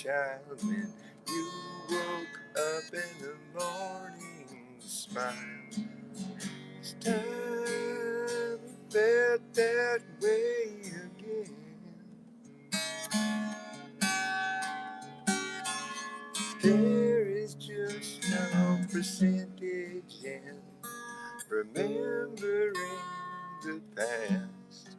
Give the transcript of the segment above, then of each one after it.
child when you woke up in the morning. Smile. It's time you felt that way again. There is just no percentage in remembering the past.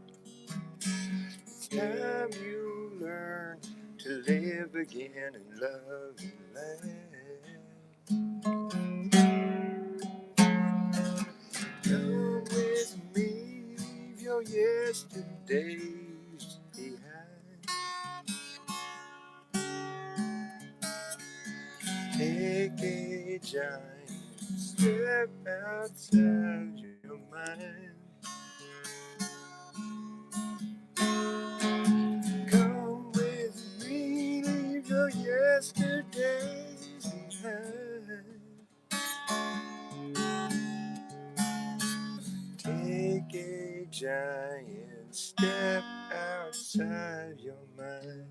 It's time you learn to live again and love and laugh. Come with me, leave your yesterdays behind. Take a giant step outside your mind. Come with me, leave your yesterdays behind. Take a giant step outside your mind.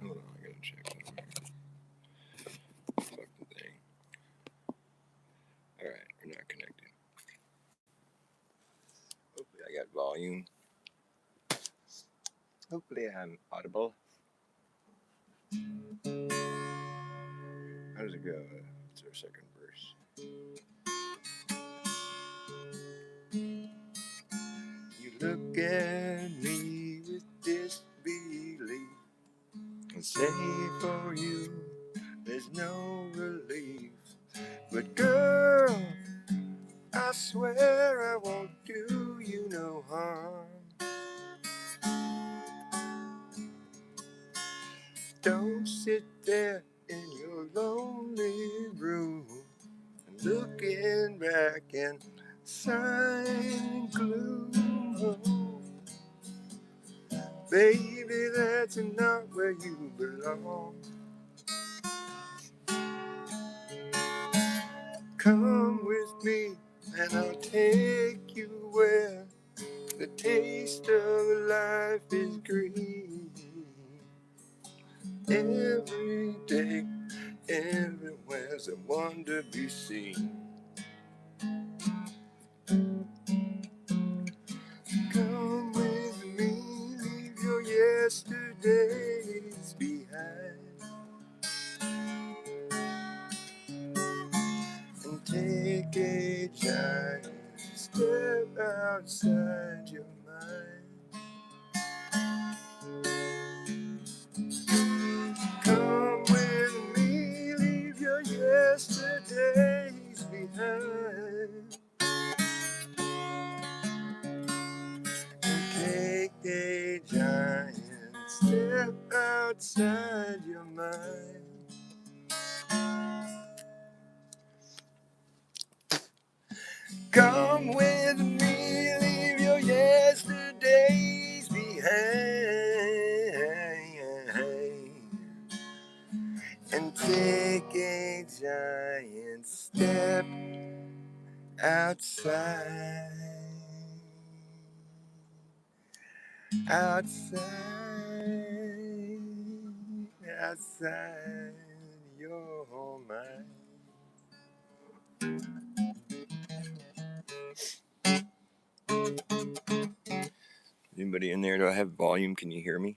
Hold on, I gotta check something here. Fuck the thing. Alright, we're not connected. Hopefully I got volume. Hopefully I'm audible. How does it go? What's our second verse? You look at me with disbelief and say for you there's no relief. But girl, I swear I won't do you no harm. Don't sit there in your lonely room looking back in silent gloom. Baby, that's not where you belong. Come with me and I'll take you where the taste of life is green. Every day, everywhere's a wonder to be seen. Come with me, leave your yesterdays behind. And take a giant step outside your mind. Come with me, leave your yesterdays behind. And take a giant step outside your mind. Come with me, leave your yesterdays behind. And take a giant step outside. Outside your mind. Anybody in there? Do I have volume? Can you hear me?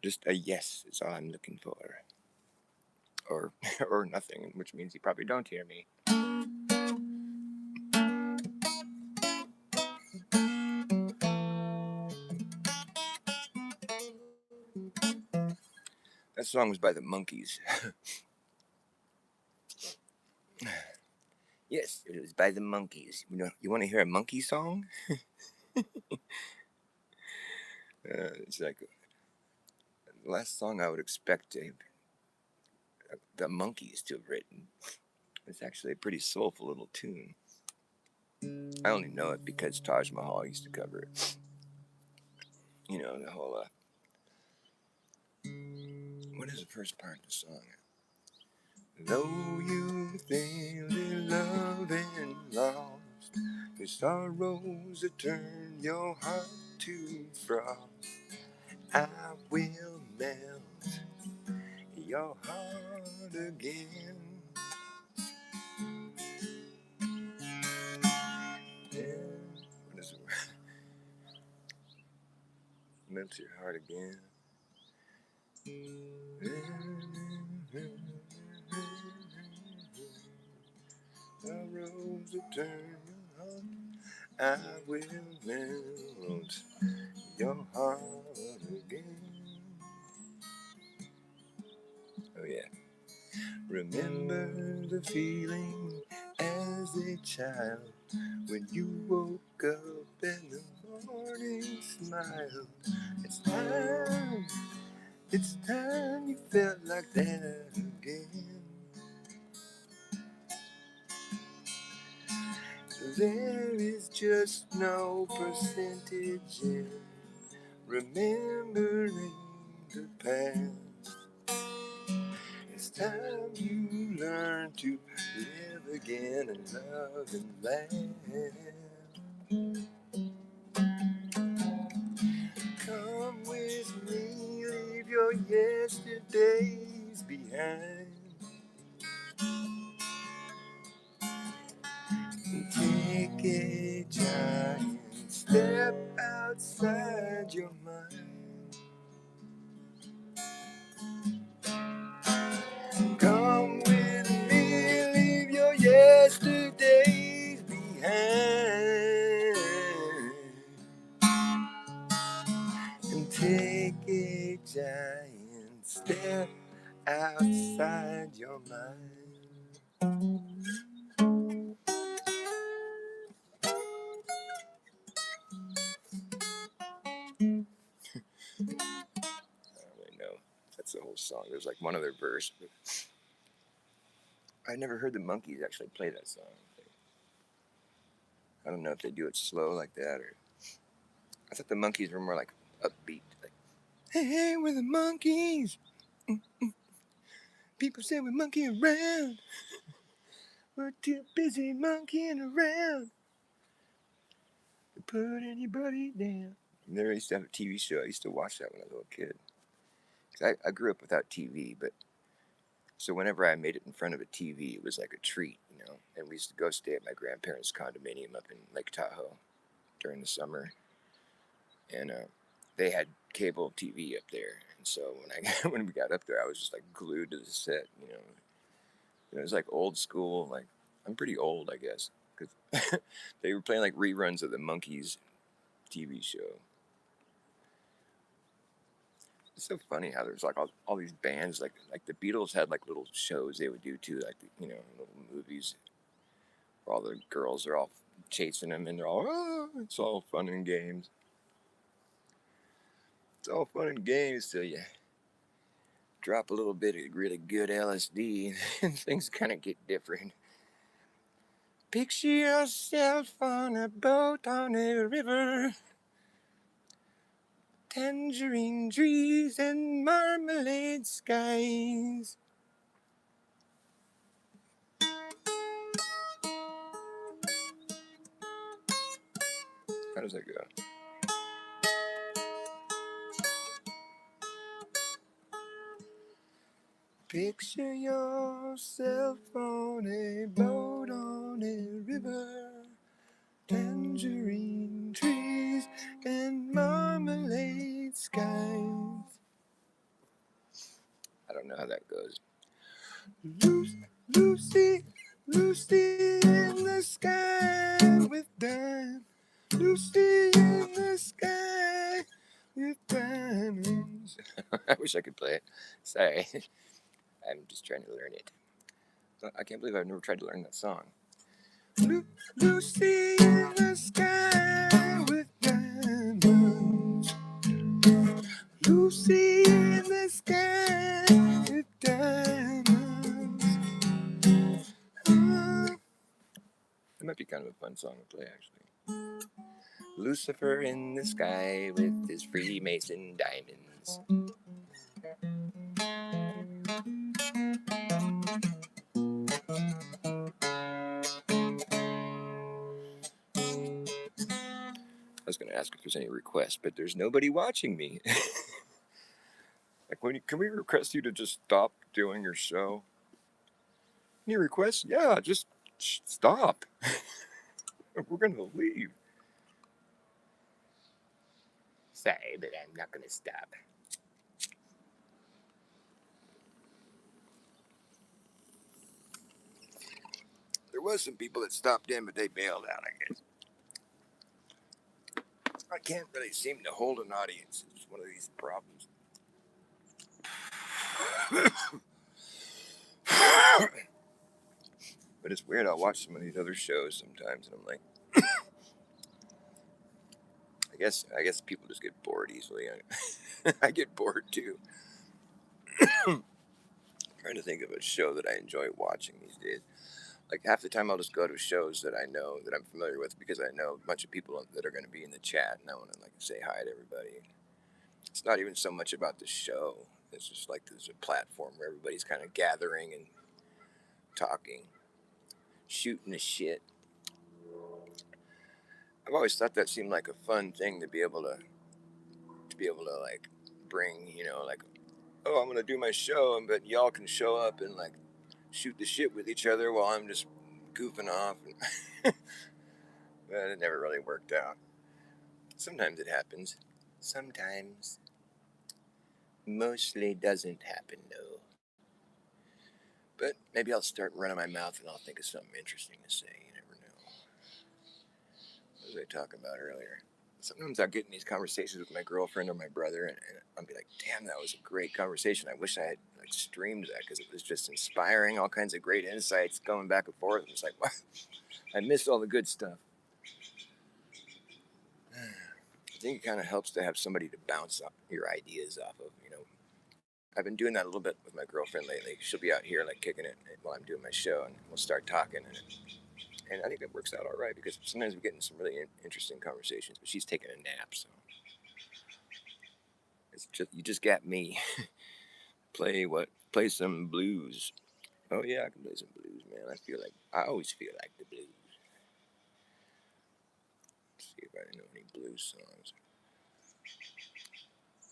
Just a yes is all I'm looking for. Or nothing, which means you probably don't hear me. That song was by the Monkees. Yes, it was by the Monkees. You want to hear a monkey song? It's like the last song I would expect the Monkees to have written. It's actually a pretty soulful little tune. I only know it because Taj Mahal used to cover it. You know, the whole, what is the first part of the song? Though you think that love and lost, the sorrows that turn your heart to frost, I will melt your heart again. Yeah. What is it? Melt your heart again. Sorrows that turn your heart, I will melt your heart again. Oh yeah. Remember the feeling as a child when you woke up in the morning smile. It's time you felt like that again. There is just no percentage in remembering the past. It's time you learn to live again and love and laugh. Come with me, leave your yesterdays behind. Take a giant step outside your mind. Come with me, leave your yesterdays behind. And take a giant step outside your mind. I don't really know if that's the whole song. There's like one other verse, but I never heard the Monkees actually play that song. I don't know if they do it slow like that, or I thought the Monkees were more like upbeat, like "Hey, hey, we're the Monkees. People say we monkey around. We're too busy monkeying around to put anybody down." And they used to have a TV show. I used to watch that when I was a little kid. 'Cause I grew up without TV, but so whenever I made it in front of a TV, it was like a treat, you know. And we used to go stay at my grandparents' condominium up in Lake Tahoe during the summer, and they had cable TV up there. And so when we got up there, I was just like glued to the set, you know. It was like old school. Like I'm pretty old, I guess, because they were playing like reruns of the Monkees TV show. It's so funny how there's like all these bands like the Beatles had like little shows they would do too, like little movies where all the girls are all chasing them and they're all it's all fun and games. It's all fun and games till you drop a little bit of really good LSD and things kind of get different. Picture yourself on a boat on a river, tangerine trees and marmalade skies. How does that go? Picture yourself on a boat on a river, tangerine trees and marmalade skies. I don't know how that goes. Lucy, Lucy in the sky with diamonds. Lucy in the sky with diamonds. I wish I could play it. Sorry. I'm just trying to learn it. I can't believe I've never tried to learn that song. Lucy in the sky with diamonds. Lucy in the sky with diamonds. That might be kind of a fun song to play, actually. Lucifer in the sky with his Freemason diamonds. ask if there's any requests, but there's nobody watching me. Like, can we request you to just stop doing your show? Any requests? Yeah, just stop. We're gonna leave. Sorry, but I'm not gonna stop. There was some people that stopped in, but they bailed out, I guess. I can't really seem to hold an audience. It's one of these problems. But it's weird. I'll watch some of these other shows sometimes, and I'm like, I guess people just get bored easily. I get bored too. I'm trying to think of a show that I enjoy watching these days. Like half the time, I'll just go to shows that I know that I'm familiar with because I know a bunch of people that are going to be in the chat, and I want to like say hi to everybody. It's not even so much about the show. It's just like there's a platform where everybody's kind of gathering and talking, shooting the shit. I've always thought that seemed like a fun thing to be able to like bring, like, oh, I'm gonna do my show, but y'all can show up and like shoot the shit with each other while I'm just goofing off. But it never really worked out. Sometimes it happens. Sometimes. Mostly doesn't happen, though. But maybe I'll start running my mouth and I'll think of something interesting to say. You never know. What was I talking about earlier? Sometimes I'll get in these conversations with my girlfriend or my brother, and I'll be like, damn, that was a great conversation. I wish I had like streamed that because it was just inspiring, all kinds of great insights going back and forth. It's like, wow, I missed all the good stuff. I think it kind of helps to have somebody to bounce your ideas off of, I've been doing that a little bit with my girlfriend lately. She'll be out here like kicking it while I'm doing my show, and we'll start talking, and I think it works out all right because sometimes we get in some really interesting conversations. But she's taking a nap, so it's just you just got me. Play some blues. Oh yeah, I can play some blues, man. I always feel like the blues. Let's see if I know any blues songs.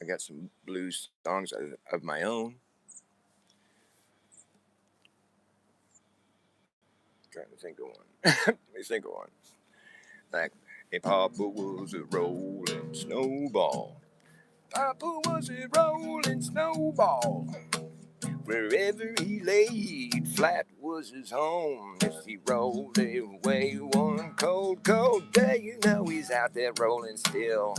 I got some blues songs of my own. Trying to think of one. Let me think of one. Like, if Papa was a rolling snowball. Papa was a rolling snowball. Wherever he laid, flat was his home. If he rolled away one cold, cold day, you know he's out there rolling still.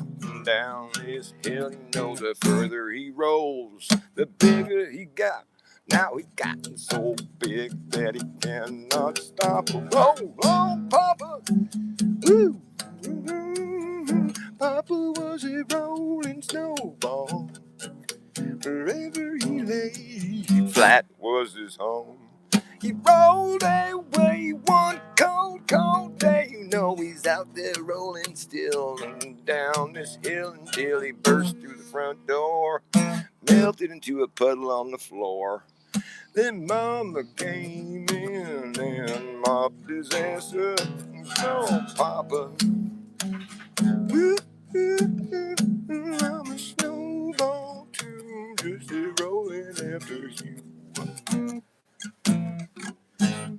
Down this hill, you know the further he rolls, the bigger he got. Now he gotten so big that he cannot stop. Roll on, Papa! Woo! Papa was a rolling snowball. Wherever he lay, flat was his home. He rolled away one cold, cold day. You know he's out there rolling still and down this hill until he burst through the front door, melted into a puddle on the floor. Then Mama came in and mopped his ass up. Oh, Papa, I'm a snowball too, just a rolling after you.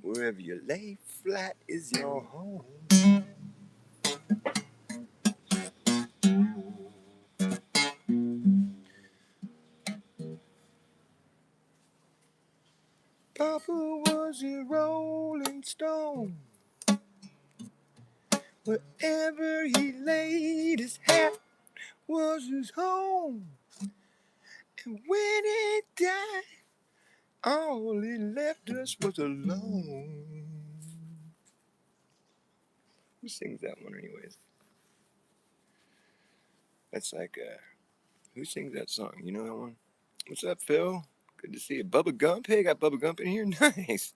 Wherever you lay flat is your home. Papa was a rolling stone. Wherever he laid his hat was his home. And when he died, all he left us was alone. Who sings that one, anyways? That's like, who sings that song? You know that one? What's up, Phil? Good to see you. Bubba Gump? Hey, got Bubba Gump in here? Nice.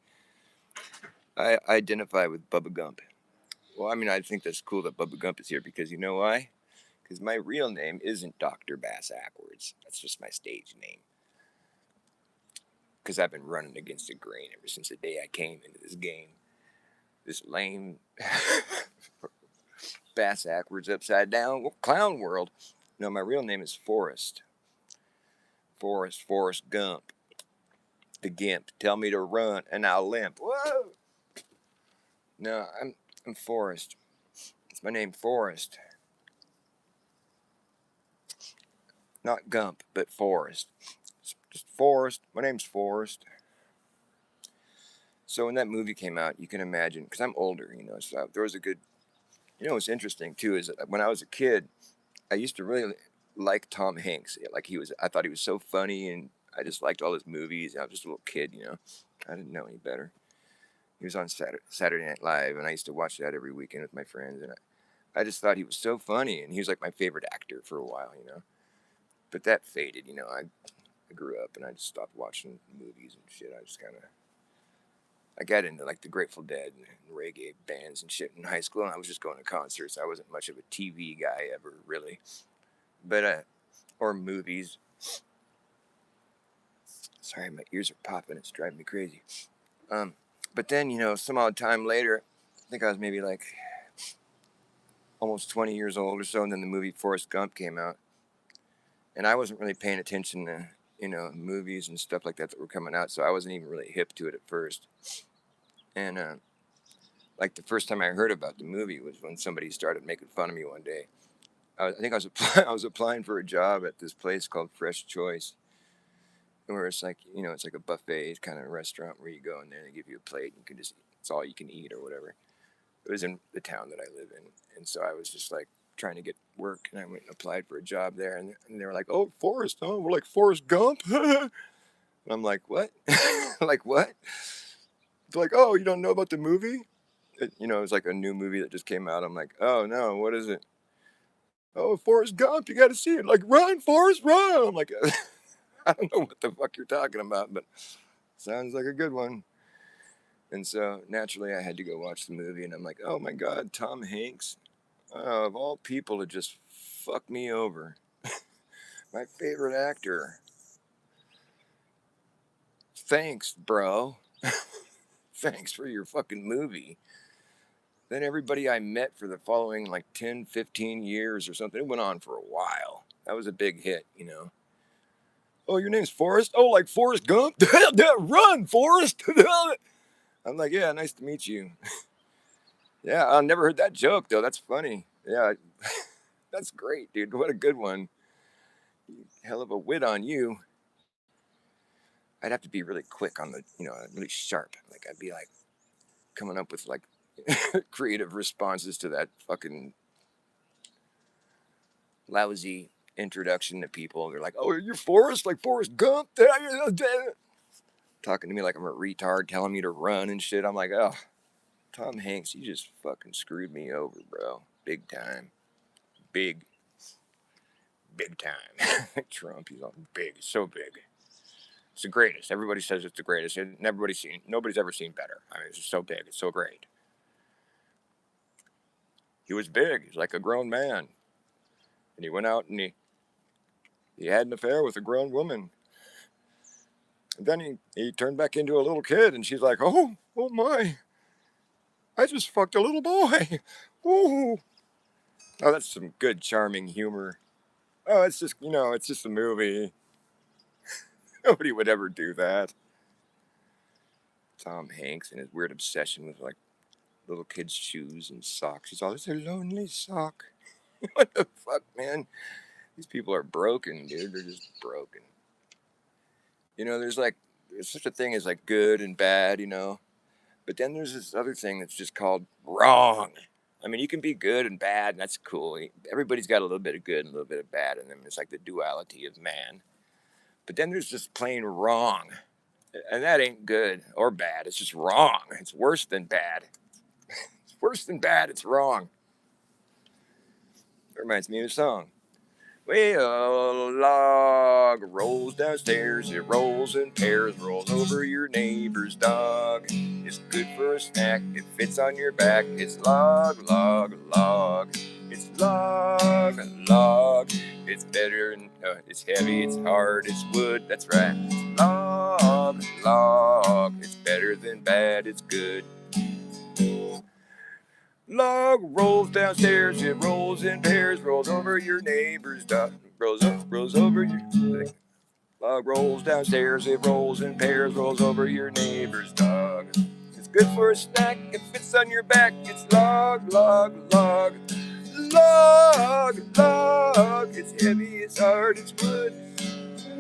I identify with Bubba Gump. Well, I mean, I think that's cool that Bubba Gump is here because you know why? Because my real name isn't Dr. Bass Ackwards. That's just my stage name. Because I've been running against the grain ever since the day I came into this game. This lame backwards, upside down. Well, clown world. No, my real name is Forrest. Forrest Gump. The Gimp. Tell me to run and I'll limp. Whoa! No, I'm Forrest. It's my name, Forrest. Not Gump, but Forrest. It's just Forrest. My name's Forrest. So when that movie came out, you can imagine, because I'm older, so there was a good, what's interesting too is that when I was a kid, I used to really like Tom Hanks. Like I thought he was so funny, and I just liked all his movies. I was just a little kid, I didn't know any better. He was on Saturday Night Live, and I used to watch that every weekend with my friends, and I just thought he was so funny, and he was like my favorite actor for a while. But that faded, I grew up, and I just stopped watching movies and shit. I got into like the Grateful Dead and reggae bands and shit in high school, and I was just going to concerts. I wasn't much of a TV guy ever, really. But, or movies. Sorry, my ears are popping. It's driving me crazy. But then, some odd time later, I think I was maybe like almost 20 years old or so, and then the movie Forrest Gump came out. And I wasn't really paying attention to, movies and stuff like that were coming out, so I wasn't even really hip to it at first. And, like the first time I heard about the movie was when somebody started making fun of me one day. I think I was applying for a job at this place called Fresh Choice, where it's like, it's like a buffet kind of restaurant where you go in there and they give you a plate and you can just, it's all you can eat or whatever. It was in the town that I live in. And so I was just like trying to get work, and I went and applied for a job there, and they were like, "Oh, Forrest, oh, we're like Forrest Gump." And I'm like, "What?" Like, what? They're like, "Oh, you don't know about the movie?" It was like a new movie that just came out. I'm like, "Oh no, what is it?" "Oh, Forrest Gump, you got to see it." Like, "Run, Forrest, run!" I'm like, I don't know what the fuck you're talking about, but sounds like a good one. And so naturally, I had to go watch the movie, and I'm like, "Oh my God, Tom Hanks, of all people, to just fuck me over." My favorite actor. Thanks, bro. Thanks for your fucking movie. Then everybody I met for the following like 10, 15 years or something, it went on for a while. That was a big hit. "Oh, your name's Forrest? Oh, like Forrest Gump? Run, Forrest!" I'm like, "Yeah, nice to meet you." Yeah, I never heard that joke, though. That's funny. Yeah, that's great, dude. What a good one. Hell of a wit on you. I'd have to be really quick on really sharp. Like, I'd be like coming up with like creative responses to that fucking lousy introduction to people. They're like, "Oh, you're Forrest? Like Forrest Gump?" Talking to me like I'm a retard, telling me to run and shit. I'm like, "Oh, Tom Hanks, you just fucking screwed me over, bro. Big time. Big time." Trump, he's all big, so big. It's the greatest. Everybody says it's the greatest. And nobody's ever seen better. I mean, it's just so big. It's so great. He was big. He's like a grown man. And he went out and he had an affair with a grown woman. And then he turned back into a little kid, and she's like, "Oh my, I just fucked a little boy." Ooh. Oh, that's some good, charming humor. Oh, it's just a movie. Nobody would ever do that. Tom Hanks and his weird obsession with like little kids' shoes and socks. He's all, "It's a lonely sock." What the fuck, man? These people are broken, dude. They're just broken. There's such a thing as like good and bad. But then there's this other thing that's just called wrong. I mean, you can be good and bad, and that's cool. Everybody's got a little bit of good and a little bit of bad in them. It's like the duality of man. But then there's just plain wrong. And that ain't good or bad. It's just wrong. It's worse than bad. It's worse than bad. It's wrong. It reminds me of a song. Well, a log rolls downstairs, it rolls in pairs, rolls over your neighbor's dog. It's good for a snack, it fits on your back. It's log, log, log. It's log, log. It's better, it's heavy, it's hard, it's wood, that's right. It's log, log. It's better than bad, it's good. Log rolls downstairs, it rolls in pairs, rolls over your neighbor's dog. Rolls over your. Log rolls downstairs, it rolls in pairs, rolls over your neighbor's dog. It's good for a snack, it fits on your back. It's log, log, log. Log, log. It's heavy, it's hard, it's wood.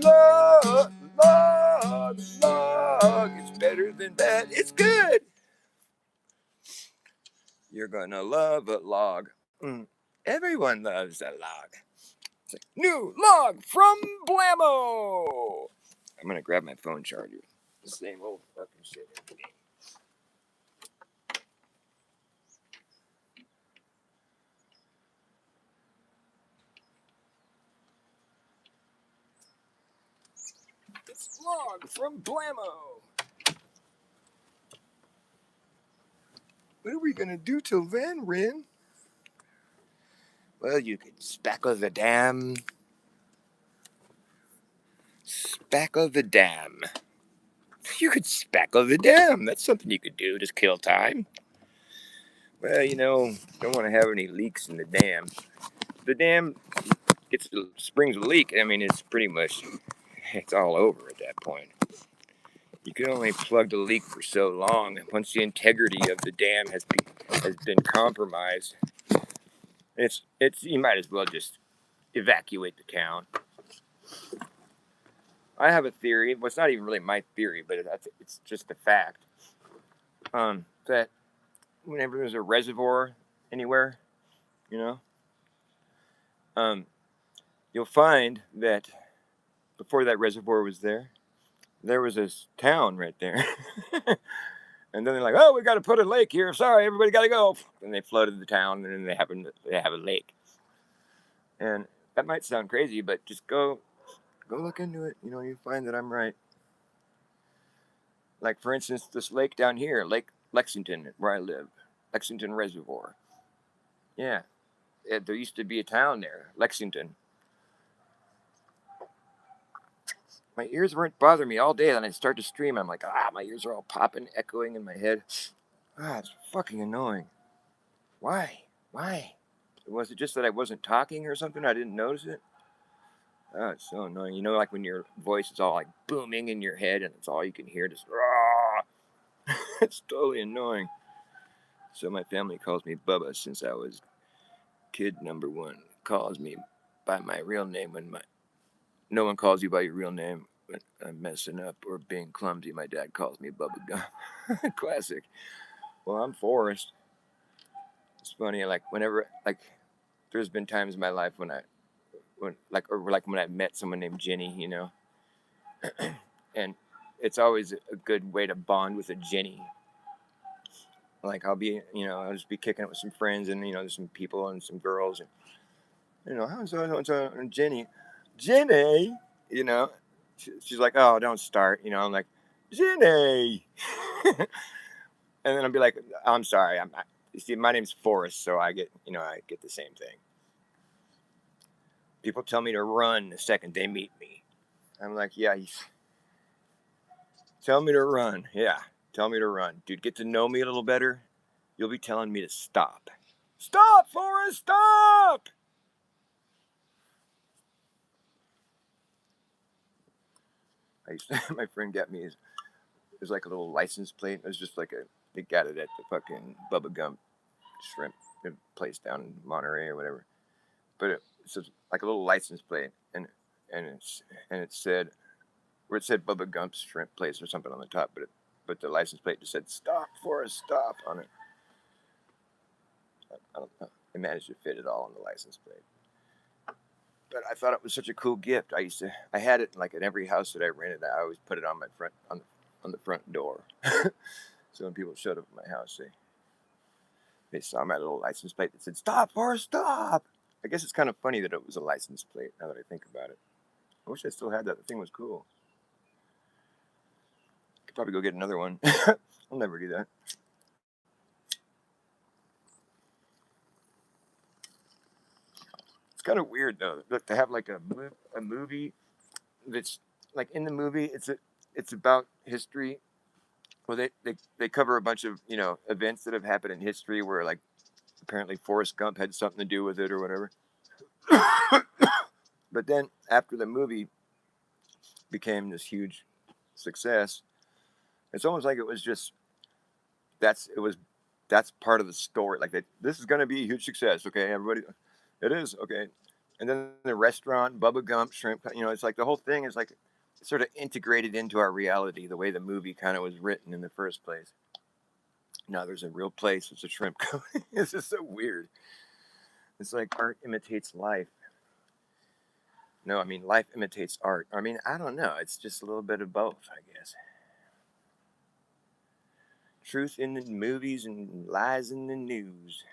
Log, log, log. It's better than bad, it's good. You're gonna love a log. Everyone loves a log. It's like, new log from Blammo! I'm gonna grab my phone charger. The same old fucking shit. It's log from Blammo! What are we gonna do till then, Rin? Well, you could spackle the dam. Spackle the dam. You could spackle the dam. That's something you could do. Just kill time. Well, don't want to have any leaks in the dam. The dam springs a leak. I mean, it's all over at that point. You can only plug the leak for so long. Once the integrity of the dam has been compromised, you might as well just evacuate the town. I have a theory. Well, it's not even really my theory, but it's just a fact. That whenever there's a reservoir anywhere, you know, you'll find that before that reservoir was there was this town right there. And then they're like, oh, we got to put a lake here. Sorry, everybody got to go. And they flooded the town, and then they have a lake. And that might sound crazy, but just go look into it. You find that I'm right. Like, for instance, this lake down here, Lake Lexington, where I live, Lexington Reservoir. Yeah, there used to be a town there, Lexington. My ears weren't bothering me all day. Then I start to stream. I'm like, my ears are all popping, echoing in my head. It's fucking annoying. Why? Was it just that I wasn't talking or something? I didn't notice it? Oh, it's so annoying. Like when your voice is all like booming in your head and it's all you can hear, just rah. It's totally annoying. So my family calls me Bubba since I was kid number one. Calls me by my real name no one calls you by your real name when I'm messing up or being clumsy. My dad calls me Bubba Gum. Classic. Well, I'm Forrest. It's funny, like whenever there's been times in my life when I met someone named Jenny, and it's always a good way to bond with a Jenny. Like I'll just be kicking it with some friends and there's some people and some girls and how's so Jenny, you know, she's like, oh, don't start, I'm like, Jenny, and then I'll be like, I'm sorry, you see, my name's Forrest, so I get the same thing. People tell me to run the second they meet me. I'm like, yeah, tell me to run. Yeah, tell me to run. Dude, get to know me a little better. You'll be telling me to stop. Stop, Forrest, stop! My friend got me, it was like a little license plate. It was just they got it at the fucking Bubba Gump shrimp place down in Monterey or whatever. But it's like a little license plate, and it said, where it said Bubba Gump's shrimp place or something on the top, but the license plate just said "Stop, Forrest, stop" on it. I don't know. I managed to fit it all on the license plate. But I thought it was such a cool gift. I had it like in every house that I rented. I always put it on my on the front door. So when people showed up at my house, they saw my little license plate that said "Stop, Forrest, stop." I guess it's kind of funny that it was a license plate. Now that I think about it, I wish I still had that. The thing was cool. Could probably go get another one. I'll never do that. It's kind of weird though, to have like a movie that's like in the movie. It's about history. Well, they cover a bunch of events that have happened in history where like apparently Forrest Gump had something to do with it or whatever. But then after the movie became this huge success, it's almost like it was just that's part of the story. Like this is going to be a huge success. Okay, everybody, it is okay. And then the restaurant, Bubba Gump, shrimp. It's like the whole thing is like sort of integrated into our reality the way the movie kind of was written in the first place. Now there's a real place. It's a shrimp company. This is so weird. It's like art imitates life. No, I mean life imitates art. I mean, I don't know. It's just a little bit of both, I guess. Truth in the movies and lies in the news.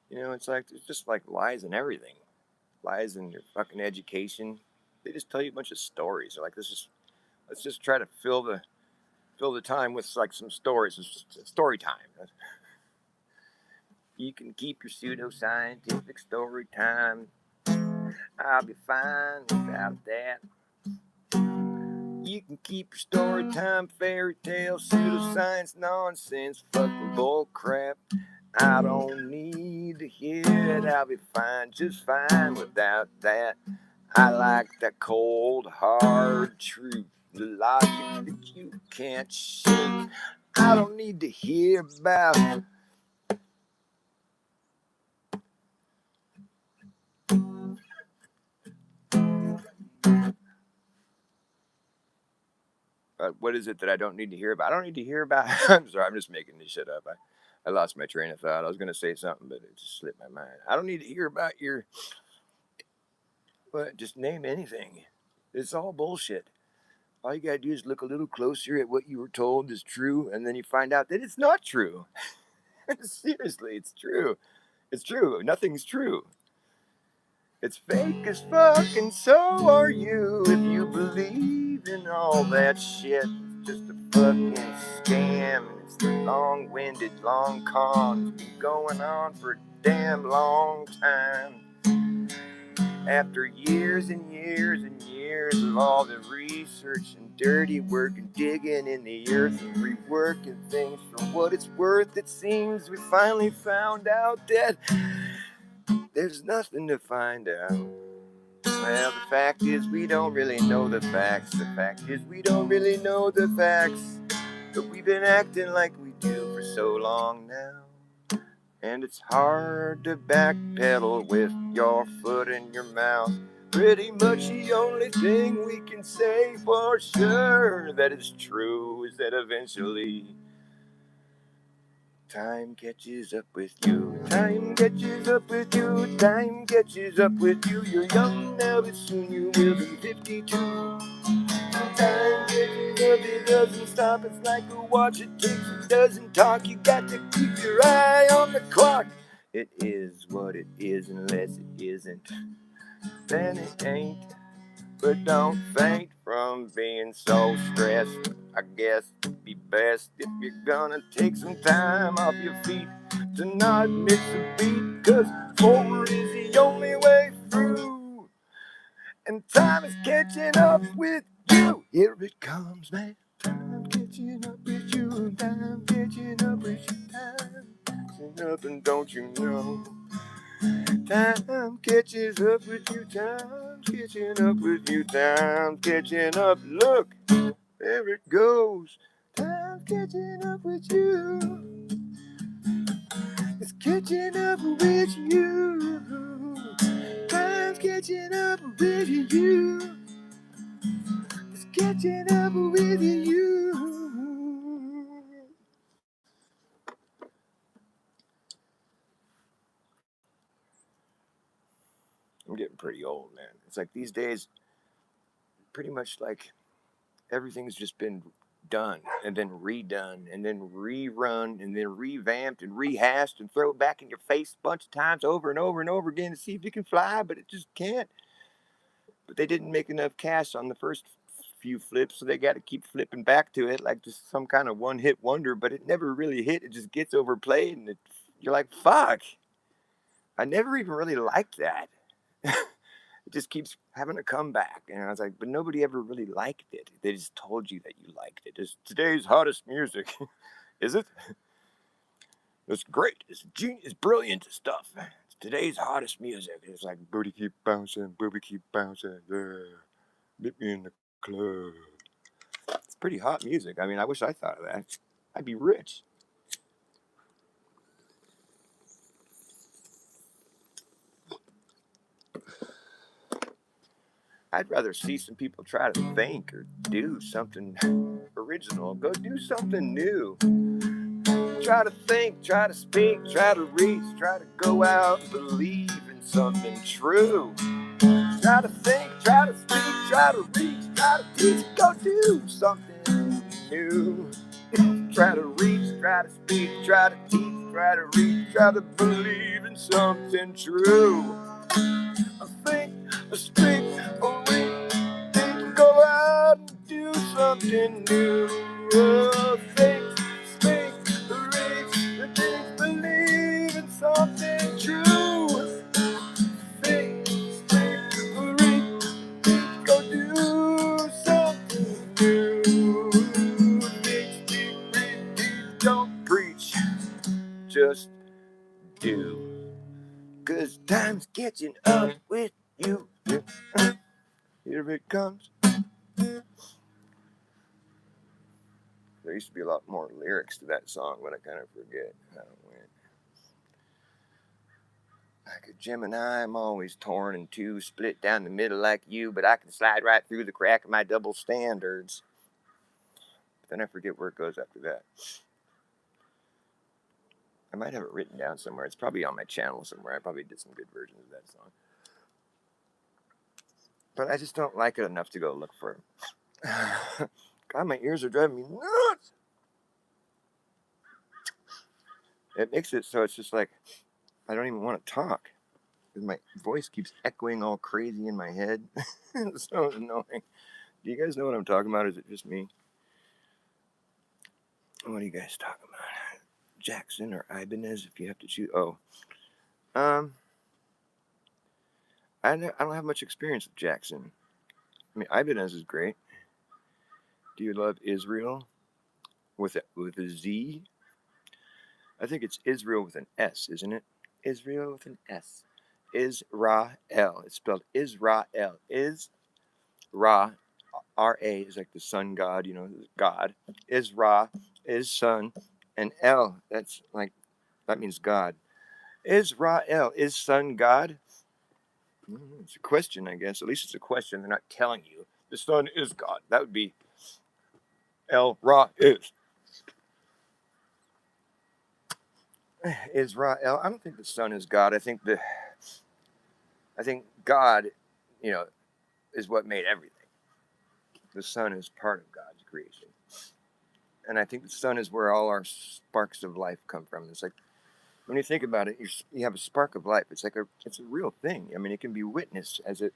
It's like there's just like lies in everything. Lies in your fucking education. They just tell you a bunch of stories. They're like, let's just try to fill the time with like some stories. It's just story time. You can keep your pseudoscientific story time. I'll be fine without that. You can keep your story time, fairy tale, pseudoscience, nonsense, fucking bull crap. I don't need to hear it. I'll be fine, just fine without that. I like that cold, hard truth, the logic that you can't shake. I don't need to hear about what is it that I don't need to hear about? I don't need to hear about. I'm sorry, I'm just making this shit up. I lost my train of thought. I was going to say something, but it just slipped my mind. I don't need to hear about your. What? Just name anything. It's all bullshit. All you gotta do is look a little closer at what you were told is true, and then you find out that it's not true. Seriously, it's true. It's true. Nothing's true. It's fake as fuck, and so are you. If you believe in all that shit, it's just a fucking scam. And it's a long-winded, long con. It's been going on for a damn long time. After years and years and years of all the research and dirty work and digging in the earth and reworking things for what it's worth, it seems we finally found out that there's nothing to find out. Well, the fact is we don't really know the facts. The fact is we don't really know the facts. But we've been acting like we do for so long now. And it's hard to backpedal with your foot in your mouth. Pretty much the only thing we can say for sure that is true is that eventually time catches up with you. Time catches up with you. Time catches up with you. You're young now, but soon you will be 52. Time catches up, it doesn't stop. It's like a watch, it ticks, it doesn't talk. You got to keep your eye on the clock. It is what it is unless it isn't. Then it ain't. But don't faint from being so stressed. I guess it'd be best if you're gonna take some time off your feet to not miss a beat. Cause forward is the only way through. And time is catching up with you. Here it comes, man. Time catching up with you. Time catching up with you. Time catching up, and don't you know? Time catches up with you. Time catching up with you. Time catching up. Look, there it goes. Time catching up with you. It's catching up with you. Time's catching up with you. It's catching up with you. I'm getting pretty old, man. It's like these days, pretty much like everything's just been done and then redone and then rerun and then revamped and rehashed and throw it back in your face a bunch of times over and over and over again to see if you can fly, but it just can't. But they didn't make enough cash on the first few flips, so they got to keep flipping back to it like just some kind of one-hit wonder. But it never really hit. It just gets overplayed, and you're like, "Fuck!" I never even really liked that. It just keeps having a comeback, and I was like, "But nobody ever really liked it. They just told you that you liked it. It's today's hottest music, is it?" It's great. It's genius, brilliant stuff. It's today's hottest music. It's like booty keep bouncing, yeah. Meet me in the club. It's pretty hot music. I mean, I wish I thought of that. I'd be rich. I'd rather see some people try to think or do something original. Go do something new. Try to think, try to speak, try to reach, try to go out and believe in something true. Try to think, try to speak, try to reach, try to teach, go do something new. Try to reach, try to speak, try to teach, try to reach, try to believe in something true. I think, I speak, I reach, think, go out and do something new. Think, speak, reach, think, believe in something true. Think, speak, reach, think, go do something new. Think, speak, reach, don't preach, just do. 'Cause time's catching up with you. Here it comes. There used to be a lot more lyrics to that song, but I kind of forget how it went. Like a Gemini, I'm always torn in two, split down the middle like you, but I can slide right through the crack of my double standards. But then I forget where it goes after that. I might have it written down somewhere. It's probably on my channel somewhere. I probably did some good versions of that song. But I just don't like it enough to go look for it. God, my ears are driving me nuts. It makes it so it's just like I don't even want to talk. My voice keeps echoing all crazy in my head. It's so annoying. Do you guys know what I'm talking about? Is it just me? What are you guys talking about? Jackson or Ibanez if you have to choose. Oh. I don't have much experience with Jackson. I mean, Ibanez is great. Do you love Israel with a Z? I think it's Israel with an S, isn't it? Israel with an S. Israel. It's spelled Israel. Ra. R-A is like the sun god, God. Isra is sun. And El, that means God. Israel is sun God? It's a question, I guess. At least it's a question. They're not telling you the sun is God. That would be El Ra is. Israel. I don't think the sun is God. I think God, is what made everything. The sun is part of God's creation. And I think the sun is where all our sparks of life come from. It's like when you think about it, you have a spark of life. It's a real thing. I mean, it can be witnessed as that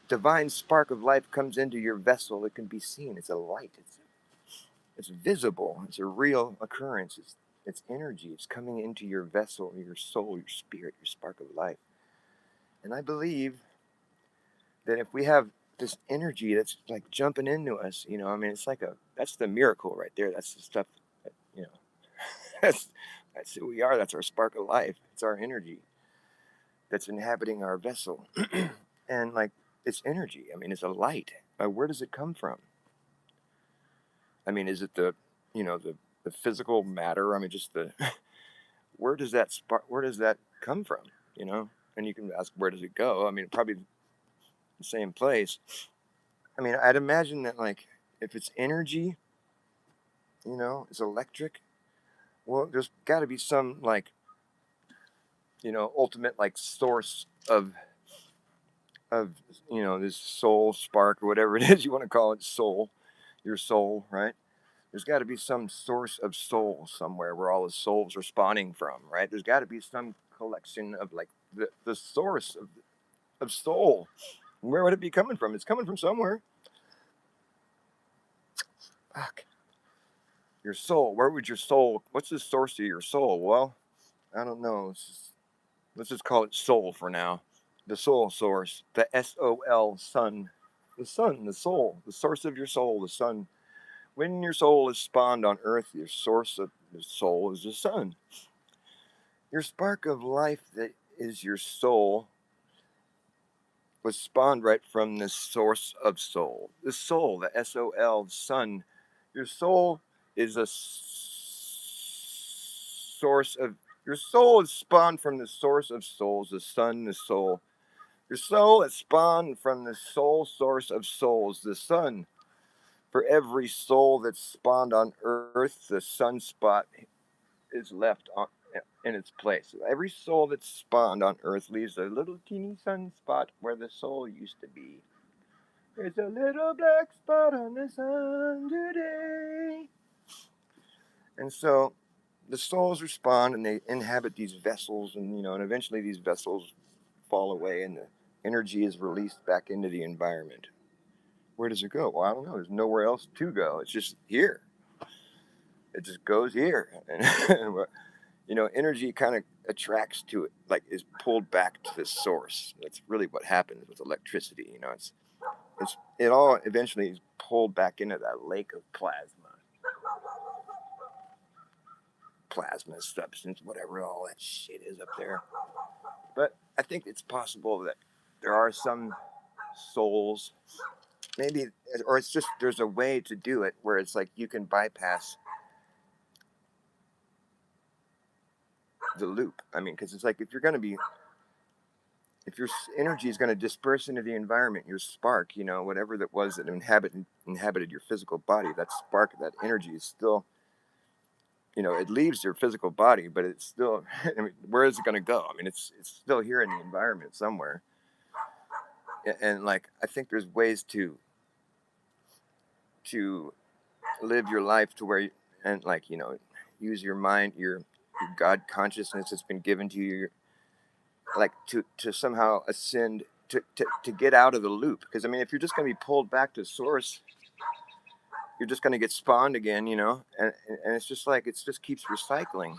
divine spark of life comes into your vessel. It can be seen. It's a light. It's visible. It's a real occurrence. It's energy. It's coming into your vessel, your soul, your spirit, your spark of life. And I believe that if we have this energy that's like jumping into us, I mean, that's the miracle right there. That's the stuff that, that's who we are. That's our spark of life. It's our energy that's inhabiting our vessel. And like it's energy. I mean, it's a light. Where does it come from? I mean, is it the physical matter? I mean, just where does that come from? And you can ask, where does it go? I mean, probably the same place. I mean, I'd imagine that like if it's energy, it's electric. Well, there's got to be some like ultimate like source of this soul spark or whatever it is you want to call it, soul, your soul, right? There's got to be some source of soul somewhere where all the souls are spawning from, right? There's got to be some collection of like the source of soul. Where would it be coming from? It's coming from somewhere. Fuck. Your soul. Where would your soul? What's the source of your soul? Well, I don't know. Let's just call it soul for now. The soul source. The SOL, sun. The sun, the soul, the source of your soul, the sun. When your soul is spawned on earth, your source of The soul is the sun. Your spark of life that is your soul was spawned right from the source of soul. The soul, the SOL, the sun. Your soul is a source of. Your soul is spawned from the source of souls, the sun, the soul. Your soul is spawned from the soul source of souls, the sun. For every soul that's spawned on earth, the sunspot is left in its place. Every soul that's spawned on earth leaves a little teeny sunspot where the soul used to be. There's a little black spot on the sun today. And so the souls respond and they inhabit these vessels, and eventually these vessels fall away and the energy is released back into the environment. Where does it go? Well, I don't know. There's nowhere else to go. It's just here. It just goes here. And energy kind of attracts to it, like is pulled back to the source. That's really what happens with electricity. It all eventually is pulled back into that lake of plasma substance, whatever all that shit is up there. But I think it's possible that there are some souls, maybe, or it's just there's a way to do it where it's like you can bypass the loop. I mean, because it's like if your energy is going to disperse into the environment, your spark, whatever that was that inhabited your physical body, that spark, that energy is still, it leaves your physical body, but it's still, I mean, where is it going to go? I mean, it's still here in the environment somewhere. And like, I think there's ways to live your life to where, and like, use your mind, your God consciousness that's been given to you, like to somehow ascend to get out of the loop. Because I mean, if you're just going to be pulled back to source, you're just going to get spawned again, and it's just like it just keeps recycling.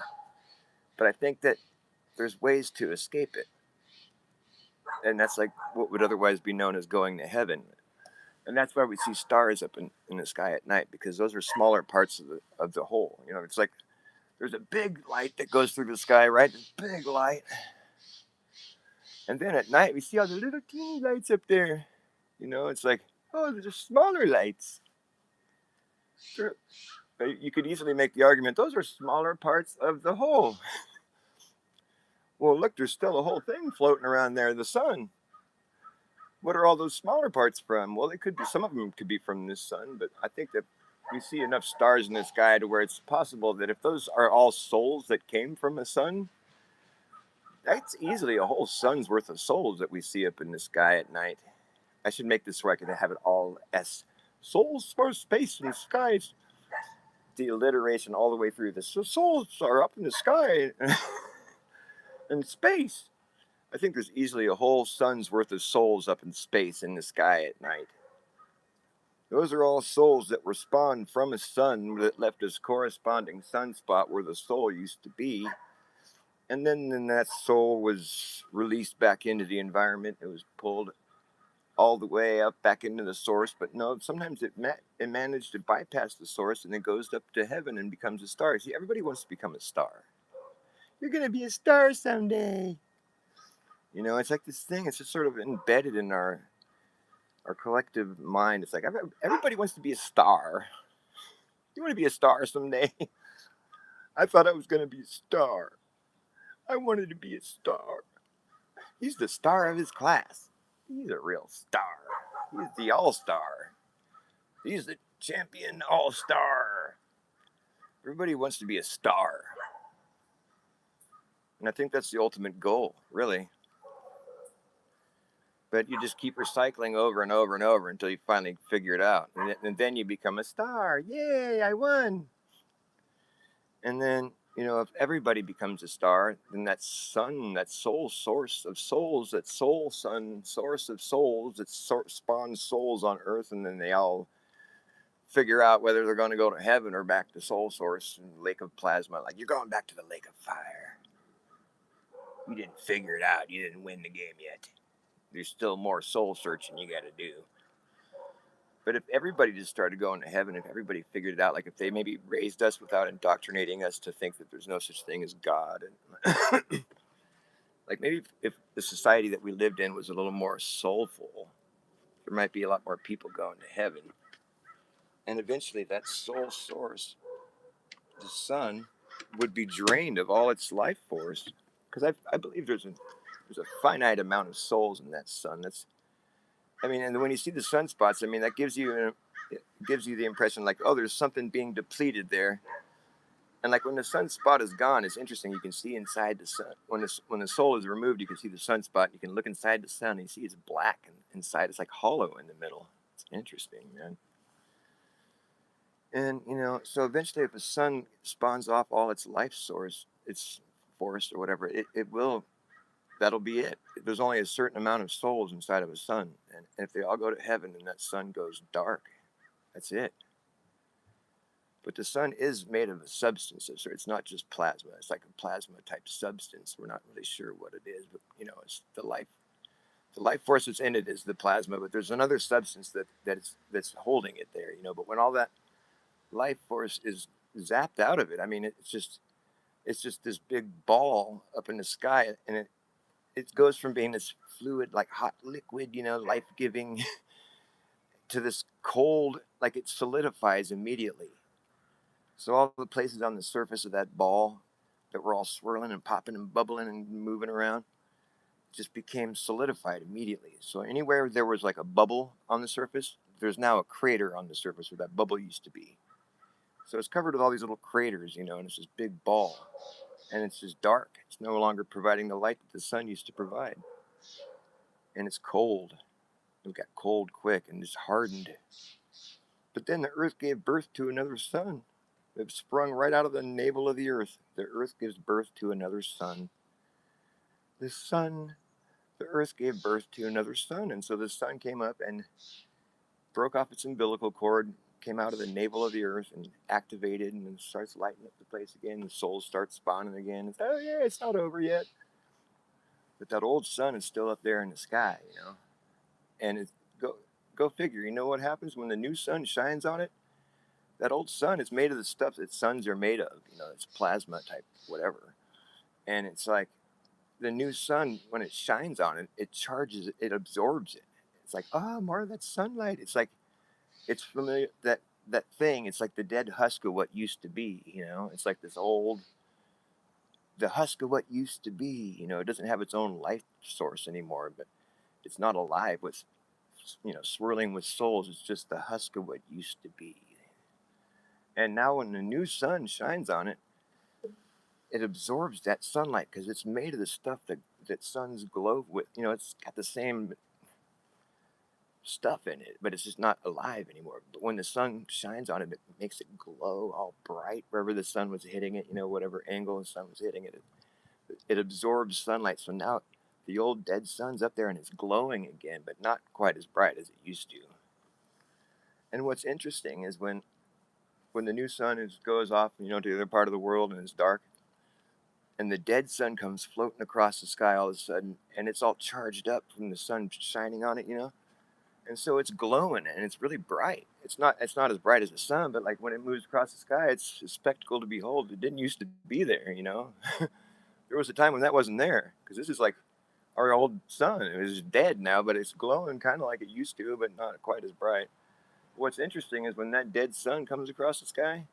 But I think that there's ways to escape it, and that's like what would otherwise be known as going to heaven. And that's why we see stars up in the sky at night, because those are smaller parts of the whole. It's like there's a big light that goes through the sky, right? This big light. And then at night, we see all the little teeny lights up there. It's like, oh, there's just smaller lights. Sure. But you could easily make the argument, those are smaller parts of the whole. Well, look, there's still a whole thing floating around there, the sun. What are all those smaller parts from? Well, some of them could be from this sun, but I think that we see enough stars in the sky to where it's possible that if those are all souls that came from a sun, that's easily a whole sun's worth of souls that we see up in the sky at night. I should make this where I can have it all S. Souls for space and skies. The alliteration all the way through this. So souls are up in the sky in space. I think there's easily a whole sun's worth of souls up in space in the sky at night. Those are all souls that were spawned from a sun that left its corresponding sunspot where the soul used to be. And then that soul was released back into the environment. It was pulled all the way up back into the source. But no, sometimes it managed to bypass the source and it goes up to heaven and becomes a star. See, everybody wants to become a star. You're going to be a star someday. It's like this thing. It's just sort of embedded in our collective mind. It's like everybody wants to be a star. You want to be a star someday? I thought I was going to be a star. I wanted to be a star. He's the star of his class. He's a real star. He's the all-star. He's the champion all-star. Everybody wants to be a star. And I think that's the ultimate goal, really. But you just keep recycling over and over and over until you finally figure it out. And then you become a star. Yay, I won. And then, if everybody becomes a star, then that sun, that soul source of souls, that soul sun source of souls, that spawns souls on earth, and then they all figure out whether they're going to go to heaven or back to soul source and lake of plasma. Like, you're going back to the lake of fire. You didn't figure it out. You didn't win the game yet. There's still more soul searching you got to do. But if everybody just started going to heaven, if everybody figured it out, like if they maybe raised us without indoctrinating us to think that there's no such thing as God, and like maybe if the society that we lived in was a little more soulful, there might be a lot more people going to heaven. And eventually that soul source, the sun, would be drained of all its life force. Because I believe there's a finite amount of souls in that sun. That's, I mean, and when you see the sunspots, I mean, that it gives you the impression like, oh, there's something being depleted there. And like when the sunspot is gone, it's interesting. You can see inside the sun. When the soul is removed, you can see the sunspot. You can look inside the sun and you see it's black, and inside it's like hollow in the middle. It's interesting, man. And so eventually, if the sun spawns off all its life source, its force or whatever, it will. That'll be it. There's only a certain amount of souls inside of a sun, and if they all go to heaven and that sun goes dark, that's it. But the sun is made of a substance, so it's not just plasma. It's like a plasma type substance. We're not really sure what it is, but it's the life. The life force that's in it is the plasma, but there's another substance that's holding it there. But when all that life force is zapped out of it, I mean, it's just this big ball up in the sky, and it goes from being this fluid, like hot liquid, life giving, to this cold, like it solidifies immediately. So all the places on the surface of that ball that were all swirling and popping and bubbling and moving around just became solidified immediately. So anywhere there was like a bubble on the surface, there's now a crater on the surface where that bubble used to be. So it's covered with all these little craters, and it's this big ball. And it's just dark. It's no longer providing the light that the sun used to provide. And it's cold. It got cold quick and just hardened. But then the earth gave birth to another sun. It sprung right out of the navel of the earth. The earth gives birth to another sun. The sun, the earth gave birth to another sun. And so the sun came up and broke off its umbilical cord, came out of the navel of the earth and activated, and then starts lighting up the place again. The souls start spawning again. It's, oh yeah, it's not over yet. But that old sun is still up there in the sky. And go figure. You know what happens when the new sun shines on it? That old sun is made of the stuff that suns are made of. It's plasma type, whatever. And it's like the new sun, when it shines on it, it charges it, it absorbs it. It's like, oh, more of that sunlight. It's like it's familiar that thing. It's like the dead husk of what used to be. It's like this old the husk of what used to be. It doesn't have its own life source anymore, but it's not alive with swirling with souls. It's just the husk of what used to be. And now when the new sun shines on it, it absorbs that sunlight because it's made of the stuff that suns glow with. It's got the same stuff in it, but it's just not alive anymore. But when the sun shines on it, it makes it glow all bright wherever the sun was hitting it. Whatever angle the sun was hitting it, it absorbs sunlight. So now the old dead sun's up there and it's glowing again, but not quite as bright as it used to. And what's interesting is when the new sun goes off, to the other part of the world and it's dark, and the dead sun comes floating across the sky all of a sudden, and it's all charged up from the sun shining on it. And so it's glowing and it's really bright. It's not as bright as the sun, but like when it moves across the sky, it's a spectacle to behold. It didn't used to be there. There was a time when that wasn't there, because this is like our old sun. It was dead now, but it's glowing kind of like it used to, but not quite as bright. What's interesting is when that dead sun comes across the sky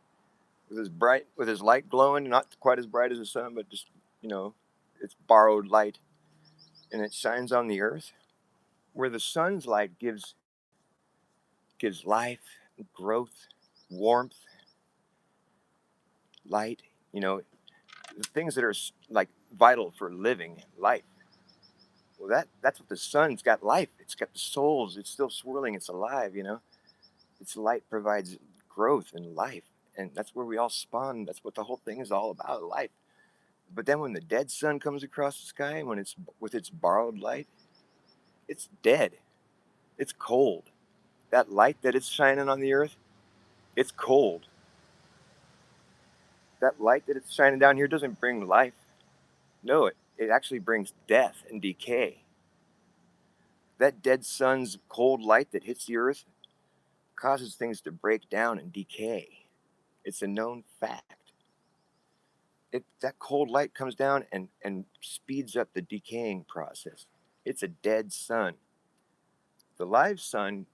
with his light glowing, not quite as bright as the sun, but just you know, it's borrowed light, and it shines on the earth, where the sun's light gives life, growth, warmth, light. The things that are like vital for living life. Well, that's what the sun's got life. It's got the souls. It's still swirling. It's alive. Its light provides growth and life, and that's where we all spawn. That's what the whole thing is all about, life. But then when the dead sun comes across the sky, and when it's with its borrowed light, it's dead. It's cold. That light that it's shining on the earth, it's cold. That light that it's shining down here doesn't bring life. No, it actually brings death and decay. That dead sun's cold light that hits the earth, causes things to break down and decay. It's a known fact. That cold light comes down and speeds up the decaying process. It's a dead sun. The live sun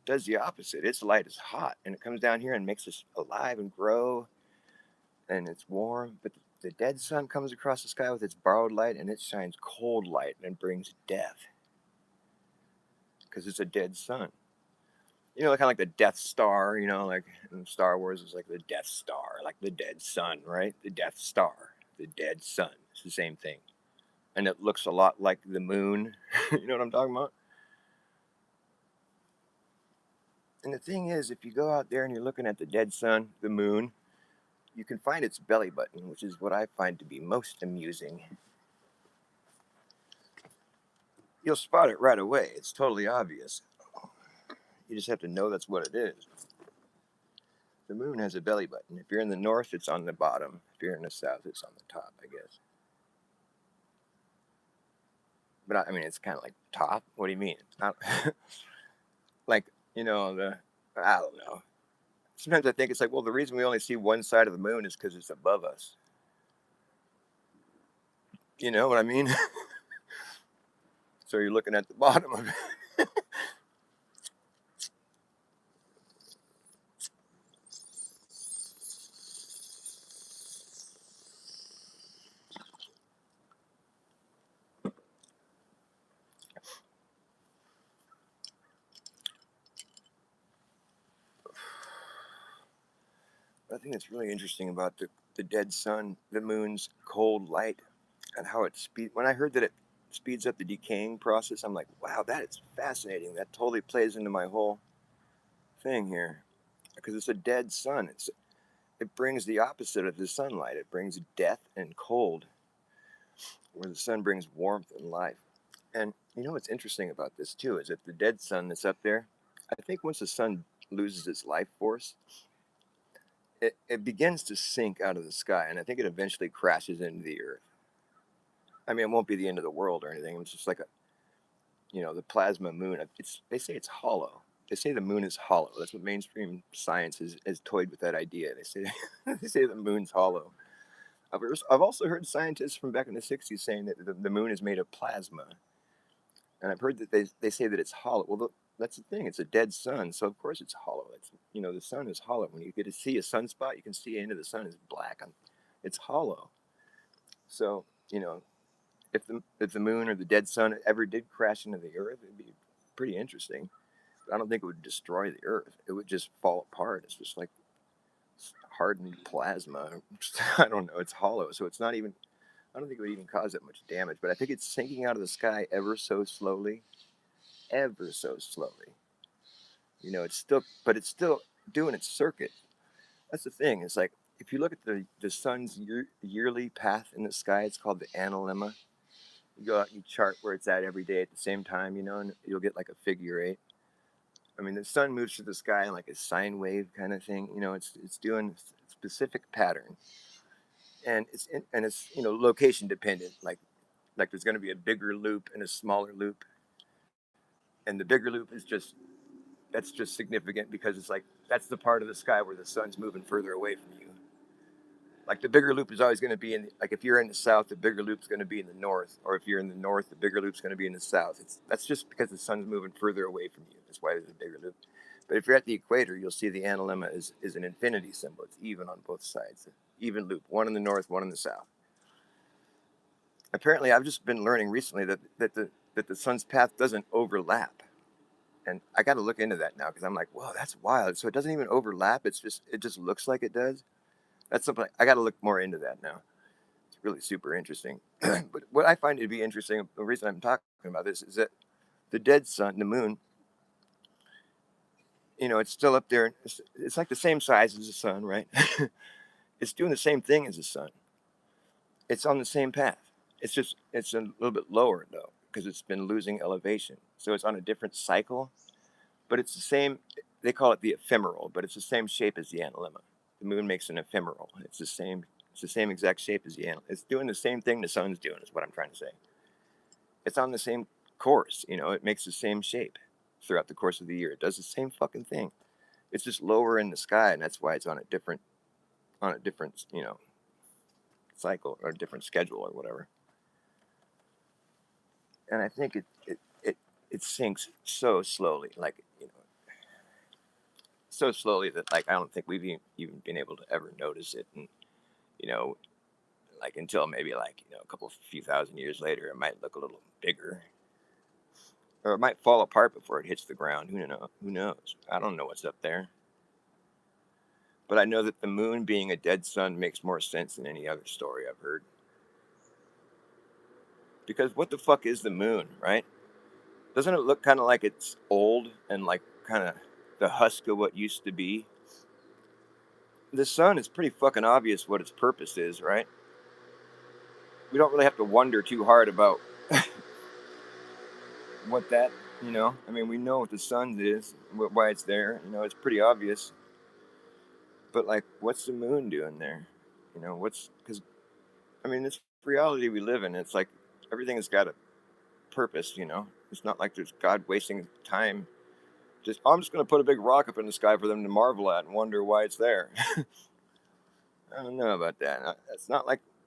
does the opposite. Its light is hot and it comes down here and makes us alive and grow and it's warm. But the dead sun comes across the sky with its borrowed light and it shines cold light and brings death because it's a dead sun. You know, kind of like the Death Star, you know, like in Star Wars is like the Death Star, like the dead sun, right? The Death Star, the dead sun. It's the same thing. And it looks a lot like the moon. You know what I'm talking about? And the thing is, if you go out there and you're looking at the dead sun, the moon, you can find its belly button, which is what I find to be most amusing. You'll spot it right away. It's totally obvious. You just have to know that's what it is. The moon has a belly button. If you're in the north, it's on the bottom. If you're in the south, it's on the top, I guess. But I mean, it's kind of like top. What do you mean? It's not like, you know, I don't know. Sometimes I think it's like, well, the reason we only see one side of the moon is because it's above us. You know what I mean? So you're looking at the bottom of it. I think it's really interesting about the dead sun, the moon's cold light, and how it speed. When I heard that it speeds up the decaying process, I'm like, wow, that is fascinating. That totally plays into my whole thing here, because it's a dead sun. It brings the opposite of the sunlight. It brings death and cold, where the sun brings warmth and life. And you know what's interesting about this too is that the dead sun that's up there, I think once the sun loses its life force, it begins to sink out of the sky, and I think it eventually crashes into the earth. I mean, it won't be the end of the world or anything. It's just like the plasma moon. They say it's hollow. They say the moon is hollow. That's what mainstream science has toyed with that idea. They say they say the moon's hollow. I've also heard scientists from back in the '60s saying that the moon is made of plasma, and I've heard that they say that it's hollow. Well, that's the thing. It's a dead sun, so of course it's hollow. The sun is hollow. When you get to see a sunspot, you can see into the sun is black. It's hollow. So if the moon or the dead sun ever did crash into the earth, it'd be pretty interesting. But I don't think it would destroy the earth. It would just fall apart. It's just like hardened plasma. I don't know. It's hollow, so it's not even. I don't think it would even cause that much damage. But I think it's sinking out of the sky ever so slowly. It's still doing its circuit. That's the thing. It's like if you look at the sun's yearly path in the sky, it's called the analemma. You go out and you chart where it's at every day at the same time, and you'll get like a figure eight. I mean, the sun moves through the sky in like a sine wave kind of thing. It's doing a specific pattern, and it's location dependent. Like there's going to be a bigger loop and a smaller loop, and the bigger loop is just significant because it's like that's the part of the sky where the sun's moving further away from you. Like the bigger loop is always going to be like if you're in the south, the bigger loop's going to be in the north, or if you're in the north, the bigger loop's going to be in the south. That's just because the sun's moving further away from you. That's why there's a bigger loop. But if you're at the equator, you'll see the analemma is an infinity symbol. It's even on both sides, even loop, one in the north, one in the south. Apparently, I've just been learning recently that the sun's path doesn't overlap, and I got to look into that now because I'm like, whoa, that's wild. So it doesn't even overlap. It just looks like it does. That's something I got to look more into that now. It's really super interesting. But what I find to be interesting, the reason I'm talking about this is that the dead sun, the moon, it's still up there. It's like the same size as the sun, right? It's doing the same thing as the sun. It's on the same path. It's a little bit lower though because it's been losing elevation. So it's on a different cycle, but it's the same. They call it the ephemeral, but it's the same shape as the analemma. The moon makes an ephemeral. It's the same. It's the same exact shape as the analemma. It's doing the same thing the sun's doing. Is what I'm trying to say. It's on the same course. It makes the same shape throughout the course of the year. It does the same fucking thing. It's just lower in the sky, and that's why it's on a different cycle or a different schedule or whatever. And I think it sinks so slowly, like so slowly that like I don't think we've even been able to ever notice it, and you know, like until maybe like a couple few thousand years later, it might look a little bigger, or it might fall apart before it hits the ground. Who knows? Who knows? I don't know what's up there, but I know that the moon being a dead sun makes more sense than any other story I've heard. Because what the fuck is the moon, right? Doesn't it look kind of like it's old and like kind of the husk of what used to be? The sun is pretty fucking obvious what its purpose is, right? We don't really have to wonder too hard about what that, I mean, we know what the sun is, why it's there. It's pretty obvious. But like, what's the moon doing there? Because I mean, this reality we live in, it's like everything has got a purpose. It's not like there's God wasting time. Just I'm just going to put a big rock up in the sky for them to marvel at and wonder why it's there. I don't know about that.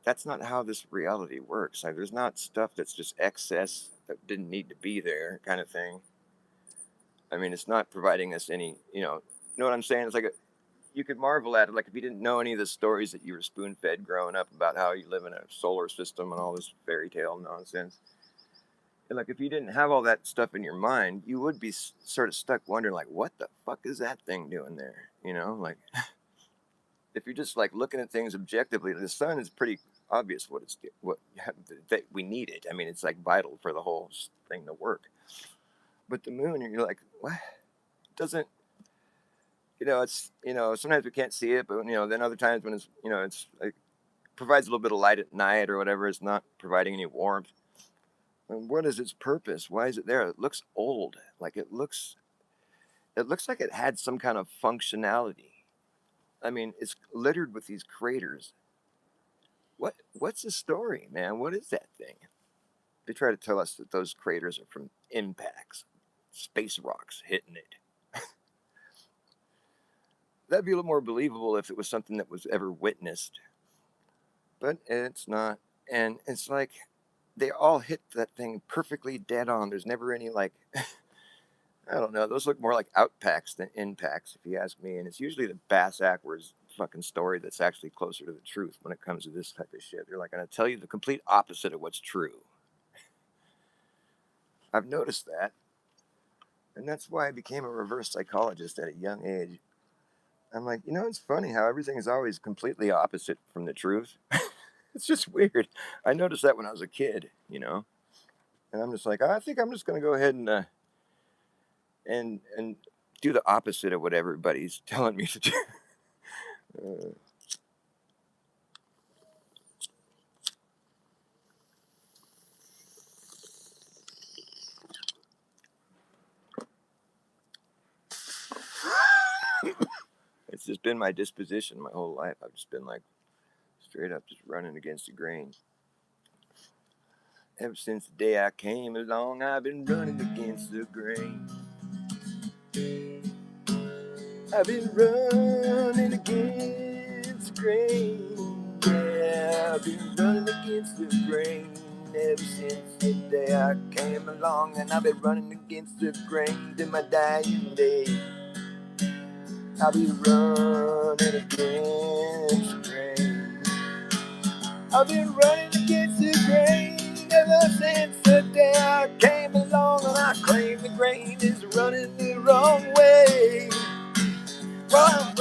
That's not how this reality works. Like, there's not stuff that's just excess that didn't need to be there, kind of thing. I mean, it's not providing us any. You know what I'm saying? It's like you could marvel at it. Like if you didn't know any of the stories that you were spoon fed growing up about how you live in a solar system and all this fairy tale nonsense. And like if you didn't have all that stuff in your mind, you would be sort of stuck wondering like, what the fuck is that thing doing there? Like if you're just like looking at things objectively, the sun is pretty obvious what that we need it. I mean, it's like vital for the whole thing to work. But the moon, you're like, what? It doesn't. It's sometimes we can't see it, but then other times when it's like provides a little bit of light at night or whatever. It's not providing any warmth. And what is its purpose? Why is it there? It looks old. Like it looks like it had some kind of functionality. I mean, it's littered with these craters. What's the story, man? What is that thing? They try to tell us that those craters are from impacts, space rocks hitting it. That'd be a little more believable if it was something that was ever witnessed. But it's not. And it's like they all hit that thing perfectly dead on. There's never any like I don't know. Those look more like outpacks than impacts, if you ask me. And it's usually the bass backwards fucking story that's actually closer to the truth when it comes to this type of shit. They're like going to tell you the complete opposite of what's true. I've noticed that. And that's why I became a reverse psychologist at a young age. I'm like, it's funny how everything is always completely opposite from the truth. It's just weird. I noticed that when I was a kid. And I'm just like, I think I'm just going to go ahead and do the opposite of what everybody's telling me to do. It's just been my disposition my whole life. I've just been like straight up just running against the grain. Ever since the day I came along, I've been running against the grain. I've been running against the grain. Yeah, I've been running against the grain ever since the day I came along, and I've been running against the grain to my dying day. I'll be running against the grain. I've been running against the grain ever since the day I came along, and I claim the grain is running the wrong way. While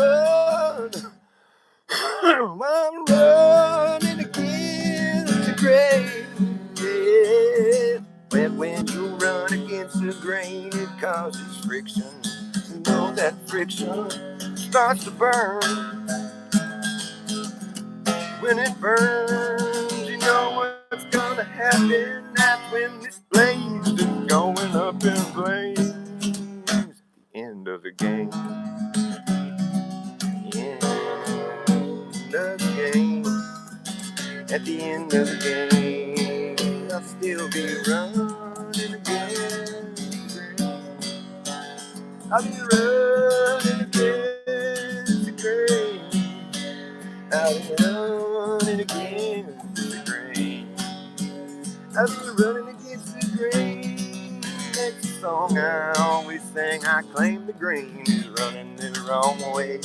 I'm running against the grain, yeah. Well, when you run against the grain, it causes friction. That friction starts to burn. When it burns, you know what's gonna happen. That's when this blaze is going up in flames. The end of the game. At the end of the game, I'll still be running again. I'll be running again. against the grain. I've been running against the grain. I've been running against the grain. That's the song I always sing. I claim the grain is running the wrong way.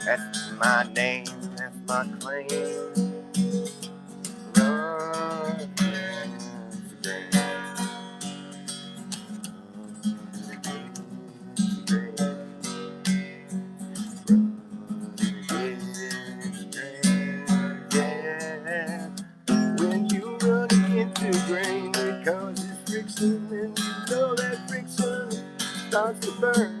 That's my name, that's my claim. Run against the grain. When you run against the grain, it causes friction, and you know that friction starts to burn.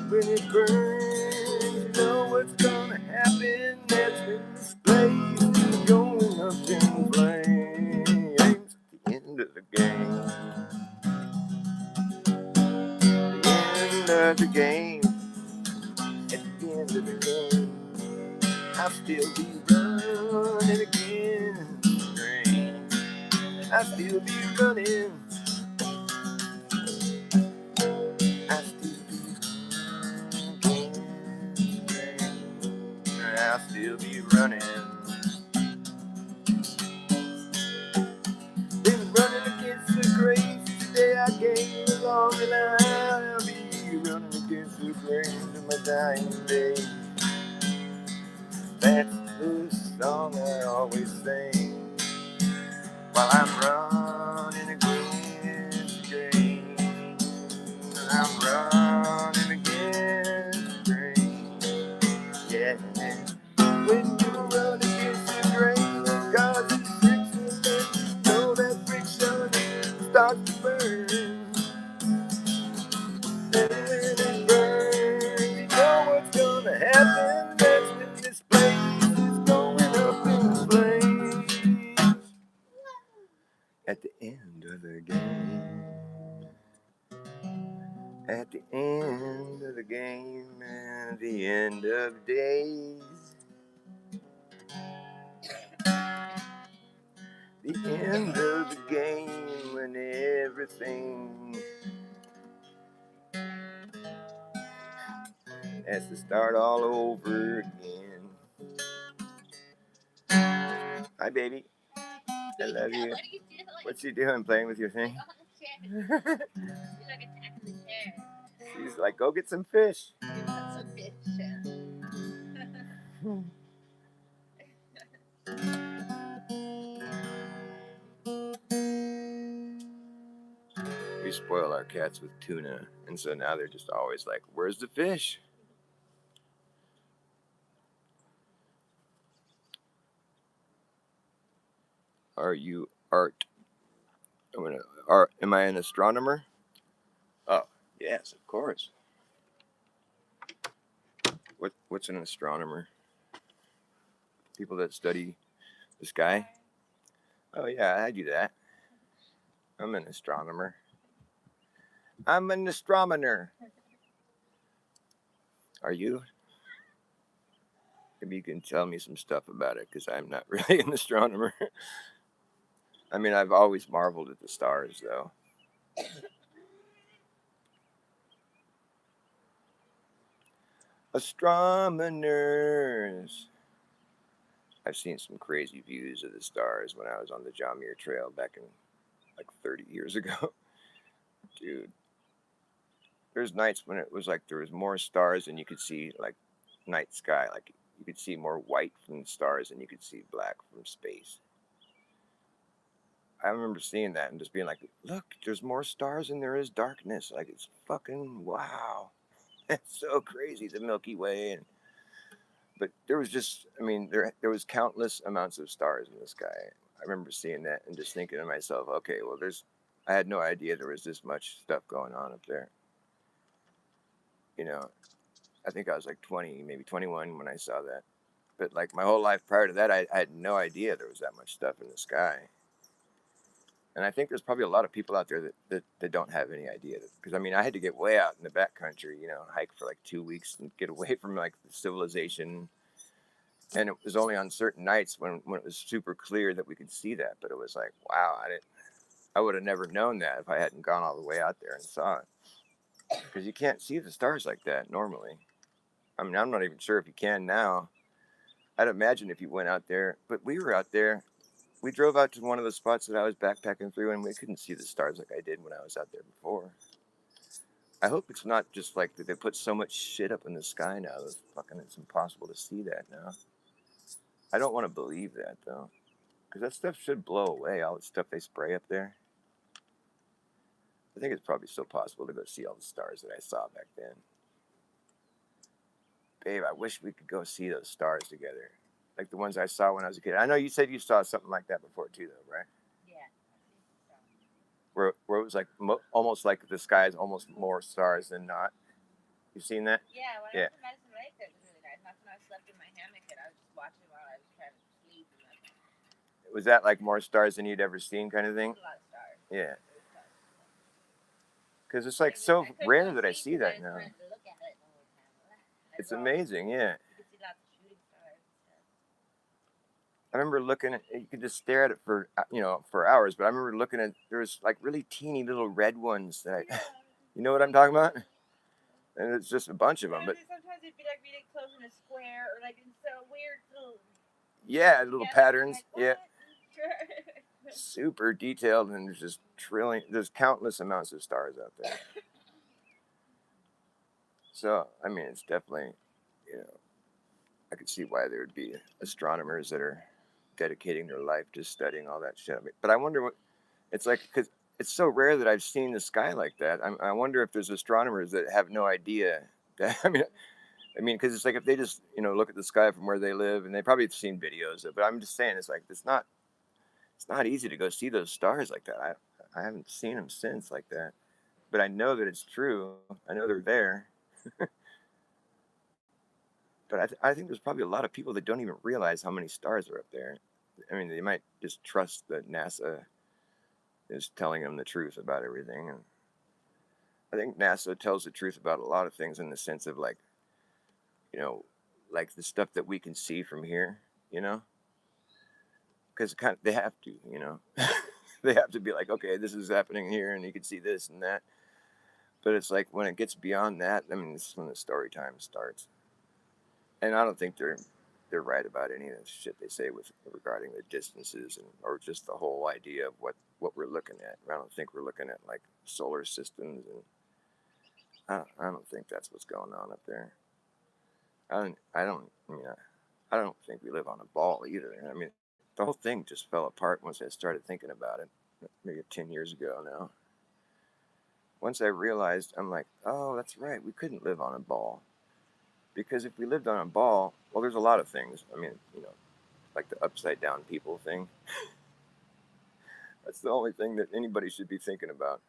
When it burns, you know what's gonna happen. That's when this place is going up in flames. The end of the game. The end of the game. At the end of the game, I'll still be running against the grain. I'll still be running. I'll still be running against the grain. I'll still be running. Been running against the grain since the day I came along, and I'll be running against the grain to my dying day. That's the song I always sing while I'm running against the grain. I'm running against the grain. Yeah. When you run against the grain, it causes friction, and you know that friction starts to burn. And when it burns, you know what's gonna happen. That's when this place is going up in flames. At the end of the game. At the end of the game, and at the end of days. The end of the game when everything has to start all over again. Hi, baby. I love you. What's she doing? Playing with your thing? She's like, go get some fish. We spoil our cats with tuna, and so now they're just always like, where's the fish? Are you art? Am I an astronomer? Oh, yes, of course. What's an astronomer? People that study the sky? Oh yeah, I do that. I'm an astronomer. I'm an astronomer. Are you? Maybe you can tell me some stuff about it, because I'm not really an astronomer. I mean, I've always marveled at the stars, though. Astronomers. I've seen some crazy views of the stars when I was on the John Muir Trail back in like 30 years ago. Dude, there's nights when it was like there was more stars than you could see, like night sky. Like you could see more white from the stars than you could see black from space. I remember seeing that and just being like, look, there's more stars than there is darkness. Like, it's fucking wow. It's so crazy, the Milky Way. But there was just, I mean, there was countless amounts of stars in the sky. I remember seeing that and just thinking to myself, okay, well, I had no idea there was this much stuff going on up there. You know, I think I was like 20, maybe 21 when I saw that. But like my whole life prior to that, I had no idea there was that much stuff in the sky. And I think there's probably a lot of people out there that don't have any idea. Because I mean, I had to get way out in the backcountry, hike for like 2 weeks and get away from like the civilization. And it was only on certain nights when it was super clear that we could see that. But it was like, wow, I would have never known that if I hadn't gone all the way out there and saw it. Because you can't see the stars like that normally. I mean, I'm not even sure if you can now. I'd imagine if you went out there, but we were out there. We drove out to one of the spots that I was backpacking through, and we couldn't see the stars like I did when I was out there before. I hope it's not just like that they put so much shit up in the sky now that it's impossible to see that now. I don't want to believe that though, because that stuff should blow away. All the stuff they spray up there. I think it's probably still possible to go see all the stars that I saw back then. Babe, I wish we could go see those stars together, like the ones I saw when I was a kid. I know you said you saw something like that before too, though, right? Yeah. Where it was like almost like the sky is almost more stars than not. You seen that? Yeah, when Yeah. I was in Medicine Lake, that was really nice. That's when I slept in my hammock and I was just watching while I was trying to sleep. And Was that like more stars than you'd ever seen, kind of thing? a lot of stars. Yeah. It was fun. Because it's like so I couldn't rare go that I sleep see 'cause I that just now. wanted to look at it the whole time. It's amazing, yeah. You could see lots of shooting stars and stuff. I remember looking at you could just stare at it for for hours, but I remember looking at there was like really teeny little red ones that I, you know what I'm talking about? And it's just a bunch of them, but Sometimes it'd be like really close in a square or like in so weird little yeah, little patterns, like, yeah, super detailed, and there's just there's countless amounts of stars out there. So I mean, it's definitely, you know, I could see why there would be astronomers that are dedicating their life to studying all that shit. I mean, but I wonder what it's like because it's so rare that I've seen the sky like that. I wonder if there's astronomers that have no idea that. I mean, because it's like if they just look at the sky from where they live, and they probably have seen videos of it. But I'm just saying, it's like it's not easy to go see those stars like that. I haven't seen them since like that, but I know that it's true. I know they're there. But I think there's probably a lot of people that don't even realize how many stars are up there. I mean, they might just trust that NASA is telling them the truth about everything. And I think NASA tells the truth about a lot of things in the sense of like, you know, like the stuff that we can see from here, you know, because they have to, they have to be like, okay, this is happening here, and you can see this and that. But it's like when it gets beyond that, I mean, this is when the story time starts. And I don't think they're right about any of the shit they say with regarding the distances or just the whole idea of what we're looking at. I don't think we're looking at like solar systems, and I don't think that's what's going on up there. I don't think we live on a ball either. I mean, the whole thing just fell apart once I started thinking about it, maybe 10 years ago now. Once I realized, I'm like, oh, that's right, we couldn't live on a ball. Because if we lived on a ball, well, there's a lot of things. I mean, like the upside down people thing. That's the only thing that anybody should be thinking about.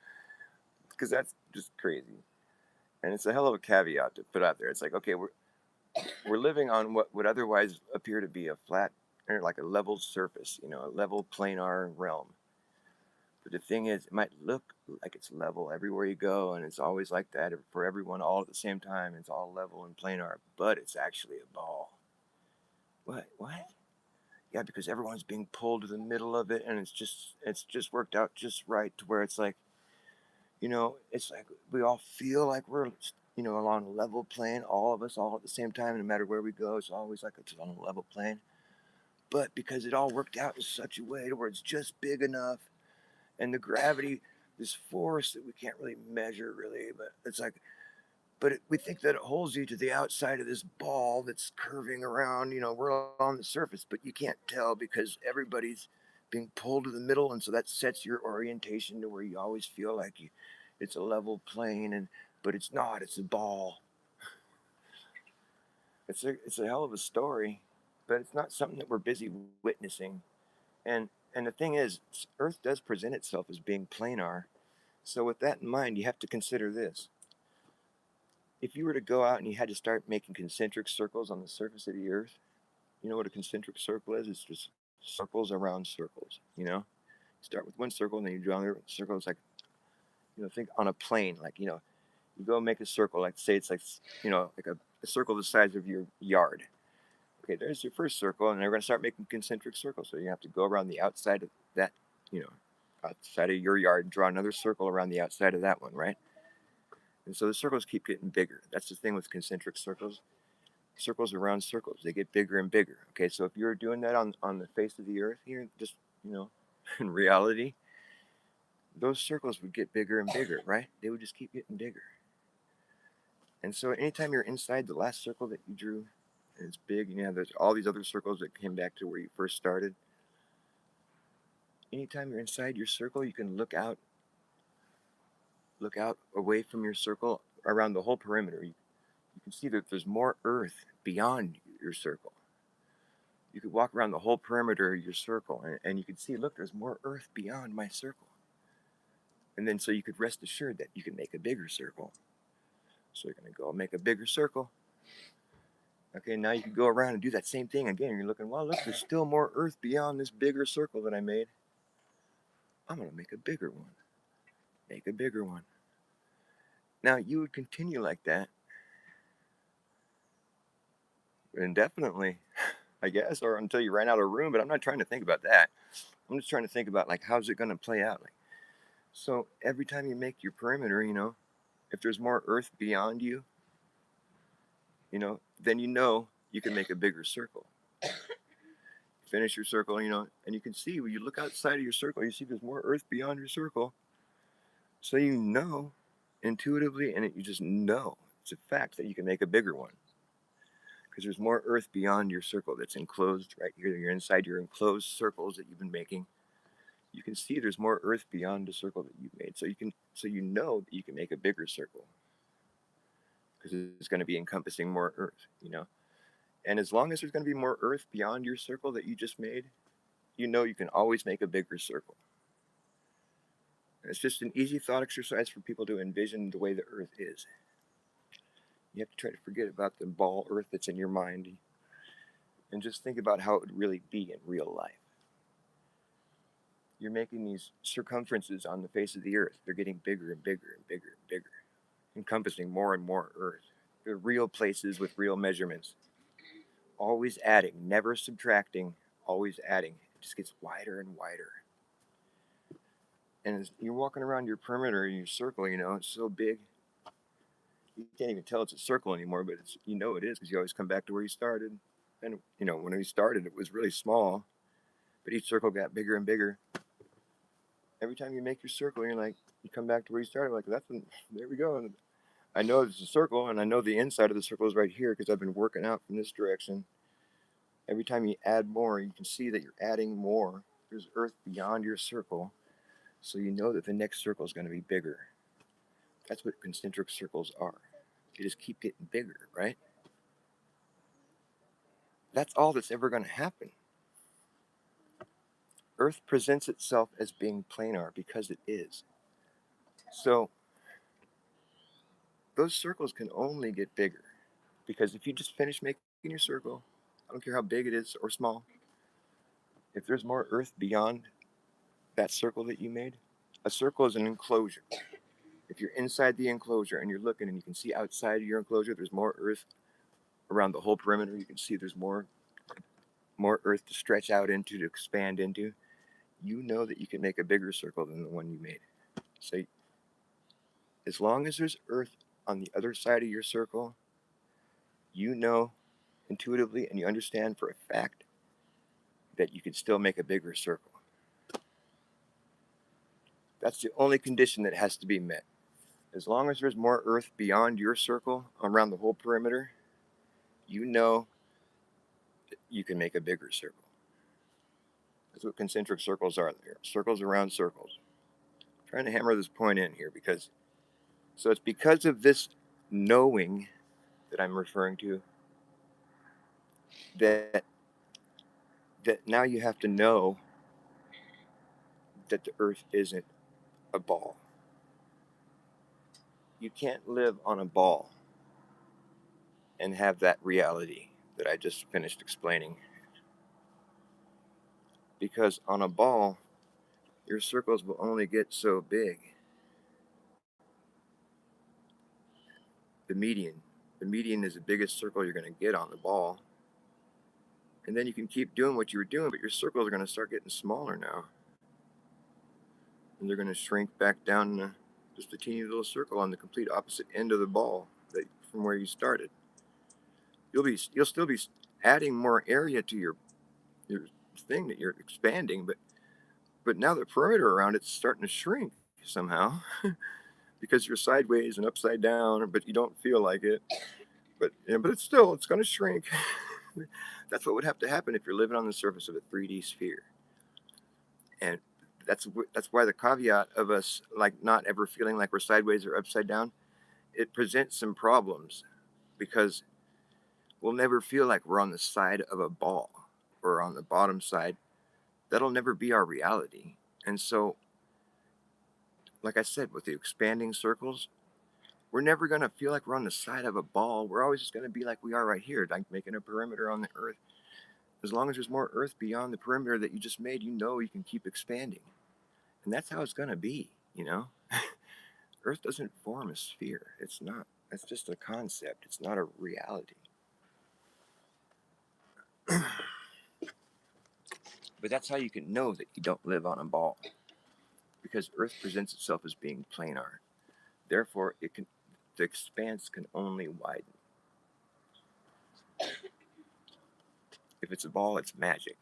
Because that's just crazy. And it's a hell of a caveat to put out there. It's like, okay, we're living on what would otherwise appear to be a flat or like a level surface, a level planar realm. But the thing is, it might look like it's level everywhere you go, and it's always like that for everyone all at the same time. It's all level and planar, but it's actually a ball. What? What? Yeah, because everyone's being pulled to the middle of it, and it's just worked out just right to where it's like, it's like we all feel like we're along a level plane, all of us, all at the same time, no matter where we go. It's always like it's on a level plane. But because it all worked out in such a way to where it's just big enough, and the gravity, this force that we can't really measure, really, but it's like, we think that it holds you to the outside of this ball that's curving around. We're on the surface, but you can't tell because everybody's being pulled to the middle, and so that sets your orientation to where you always feel like it's a level plane, but it's not. It's a ball. It's a hell of a story, but it's not something that we're busy witnessing. And the thing is, Earth does present itself as being planar. So with that in mind, you have to consider this: if you were to go out and you had to start making concentric circles on the surface of the Earth, you know what a concentric circle is? It's just circles around circles. Start with one circle and then you draw another circle. It's like, think on a plane. Like, you go make a circle. Like, say it's like, like a circle the size of your yard. Okay, there's your first circle, and they're going to start making concentric circles. So you have to go around the outside of that, you know, outside of your yard, draw another circle around the outside of that one, right? And so the circles keep getting bigger. That's the thing with concentric circles. Circles around circles, they get bigger and bigger. Okay, so if you were doing that on the face of the earth here, just, you know, in reality, those circles would get bigger and bigger, right? They would just keep getting bigger. And so anytime you're inside the last circle that you drew, and it's big, and you have all these other circles that came back to where you first started, anytime you're inside your circle, you can look out away from your circle around the whole perimeter. You can see that there's more earth beyond your circle. You could walk around the whole perimeter of your circle, and you can see, look, there's more earth beyond my circle. And then so you could rest assured that you can make a bigger circle. So you're going to go make a bigger circle. Okay, now you can go around and do that same thing again. You're looking, well, look, there's still more earth beyond this bigger circle that I made. I'm going to make a bigger one. Make a bigger one. Now you would continue like that indefinitely, I guess, or until you ran out of room. But I'm not trying to think about that. I'm just trying to think about, like, how's it going to play out? Like, so every time you make your perimeter, if there's more earth beyond you, then you can make a bigger circle. Finish your circle, and you can see when you look outside of your circle, you see there's more earth beyond your circle. So intuitively, and you just know it's a fact that you can make a bigger one because there's more earth beyond your circle that's enclosed right here. You're inside your enclosed circles that you've been making. You can see there's more earth beyond the circle that you've made. So you know that you can make a bigger circle because it's going to be encompassing more earth. And as long as there's going to be more earth beyond your circle that you just made, you can always make a bigger circle. And it's just an easy thought exercise for people to envision the way the earth is. You have to try to forget about the ball earth that's in your mind and just think about how it would really be in real life. You're making these circumferences on the face of the earth. They're getting bigger and bigger and bigger and bigger, encompassing more and more earth. They're real places with real measurements. Always adding, never subtracting, always adding. It just gets wider and wider. And as you're walking around your perimeter, your circle, it's so big, you can't even tell it's a circle anymore, but it is because you always come back to where you started. And, when we started, it was really small, but each circle got bigger and bigger. Every time you make your circle, you come back to where you started, like, there we go. And I know it's a circle, and I know the inside of the circle is right here because I've been working out from this direction. Every time you add more, you can see that you're adding more. There's earth beyond your circle, so you know that the next circle is going to be bigger. That's what concentric circles are. They just keep getting bigger, right? That's all that's ever going to happen. Earth presents itself as being planar because it is. So those circles can only get bigger because if you just finish making your circle, I don't care how big it is or small, if there's more earth beyond that circle that you made, a circle is an enclosure. If you're inside the enclosure and you're looking and you can see outside of your enclosure, there's more earth around the whole perimeter. You can see there's more earth to stretch out into, to expand into. You know that you can make a bigger circle than the one you made. So as long as there's earth on the other side of your circle, you know intuitively and you understand for a fact that you can still make a bigger circle. That's the only condition that has to be met. As long as there's more earth beyond your circle around the whole perimeter, you know that you can make a bigger circle. That's what concentric circles are. They're circles around circles. I'm trying to hammer this point in here so it's because of this knowing that I'm referring to that now you have to know that the earth isn't a ball. You can't live on a ball and have that reality that I just finished explaining. Because on a ball, your circles will only get so big. The median. The median is the biggest circle you're going to get on the ball. And then you can keep doing what you were doing, but your circles are going to start getting smaller now. and they're going to shrink back down just a teeny little circle on the complete opposite end of the ball from where you started. You'll still be adding more area to your thing that you're expanding, but now the perimeter around it's starting to shrink somehow because you're sideways and upside down, but you don't feel like it. But it's going to shrink. That's what would have to happen if you're living on the surface of a 3D sphere. And that's why the caveat of us like not ever feeling like we're sideways or upside down, it presents some problems because we'll never feel like we're on the side of a ball or on the bottom side. That'll never be our reality. And so, like I said, with the expanding circles, we're never going to feel like we're on the side of a ball. We're always just going to be like we are right here, like making a perimeter on the earth. As long as there's more earth beyond the perimeter that you just made, you can keep expanding. And that's how it's going to be, you know? Earth doesn't form a sphere. It's not. That's just a concept. It's not a reality. But that's how you can know that you don't live on a ball. Because Earth presents itself as being planar. Therefore, the expanse can only widen. If it's a ball, it's magic.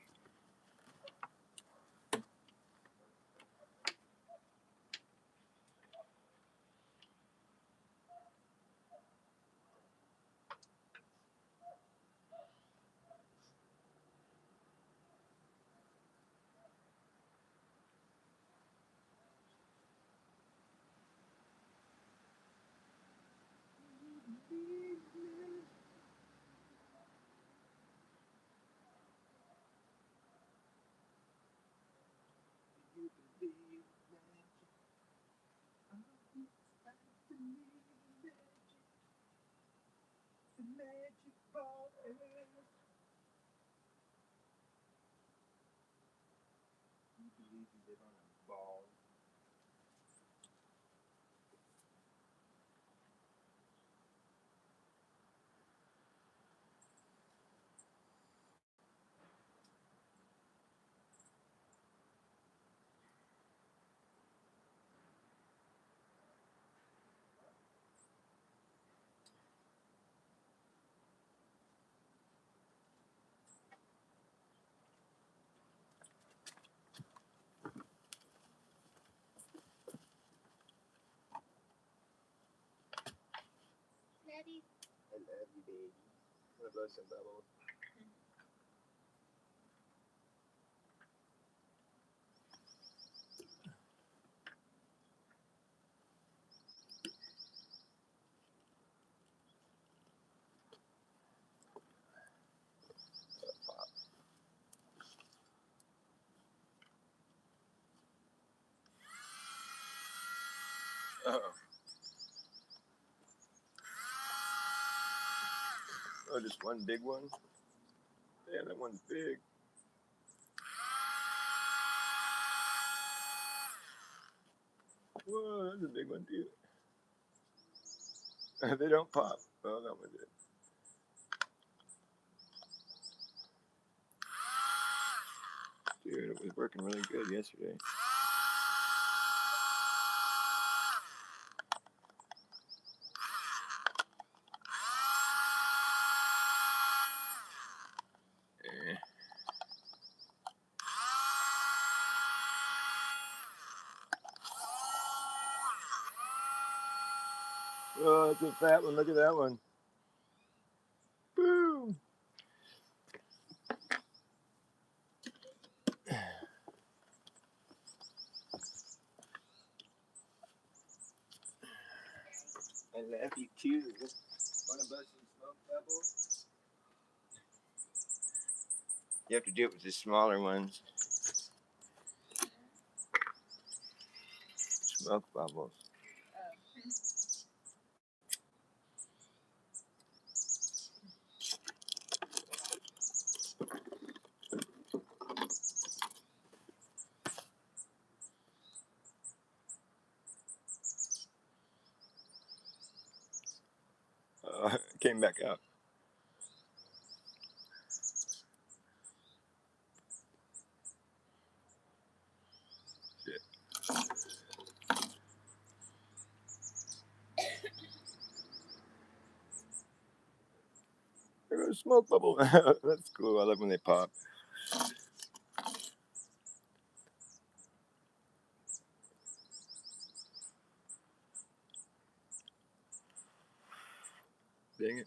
Daddy. I love you, baby. God bless you, Bubbles. Oh. Oh, just one big one? Damn, that one's big. Whoa, that's a big one, too. They don't pop. Oh, that one did. Dude, it was working really good yesterday. Eh. Oh, that's a fat one. Look at that one. Boom. I love you too. Want to bust some smoke, Pebble? You have to do it with the smaller ones. Smoke bubbles. It came back out. Shit. smoke bubble. That's cool. I love when they pop. Dang it.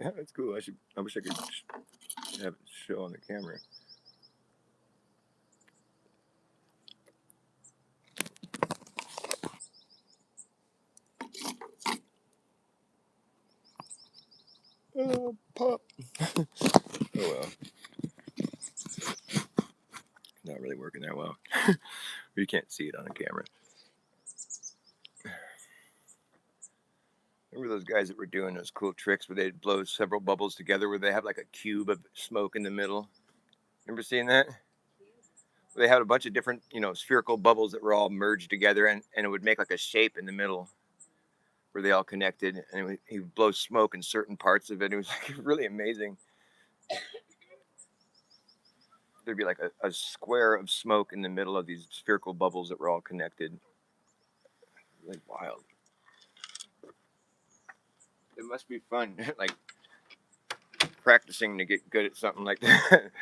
Yeah, that's cool. I wish I could have it show on the camera. Oh, pop. Oh well. Not really working that well. You can't see it on the camera. Remember those guys that were doing those cool tricks where they'd blow several bubbles together where they have like a cube of smoke in the middle? Remember seeing that? They had a bunch of different, spherical bubbles that were all merged together, and it would make like a shape in the middle where they all connected, and he would blow smoke in certain parts of it. It was like really amazing. There'd be like a square of smoke in the middle of these spherical bubbles that were all connected. Like wild. It must be fun, like practicing to get good at something like that. It'd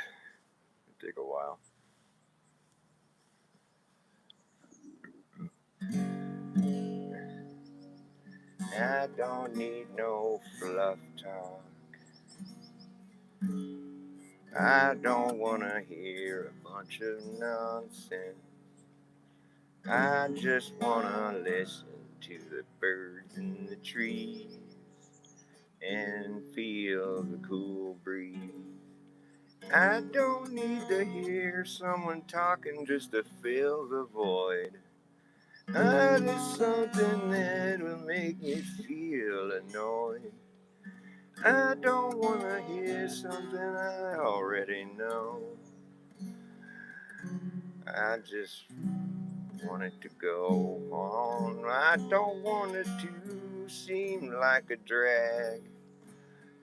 take a while. I don't need no fluff talk. I don't wanna hear a bunch of nonsense. I just wanna listen to the birds in the trees and feel the cool breeze. I don't need to hear someone talking just to fill the void. I just something that will make me feel annoyed. I don't wanna hear something I already know. I just want it to go on. I don't want it to seem like a drag.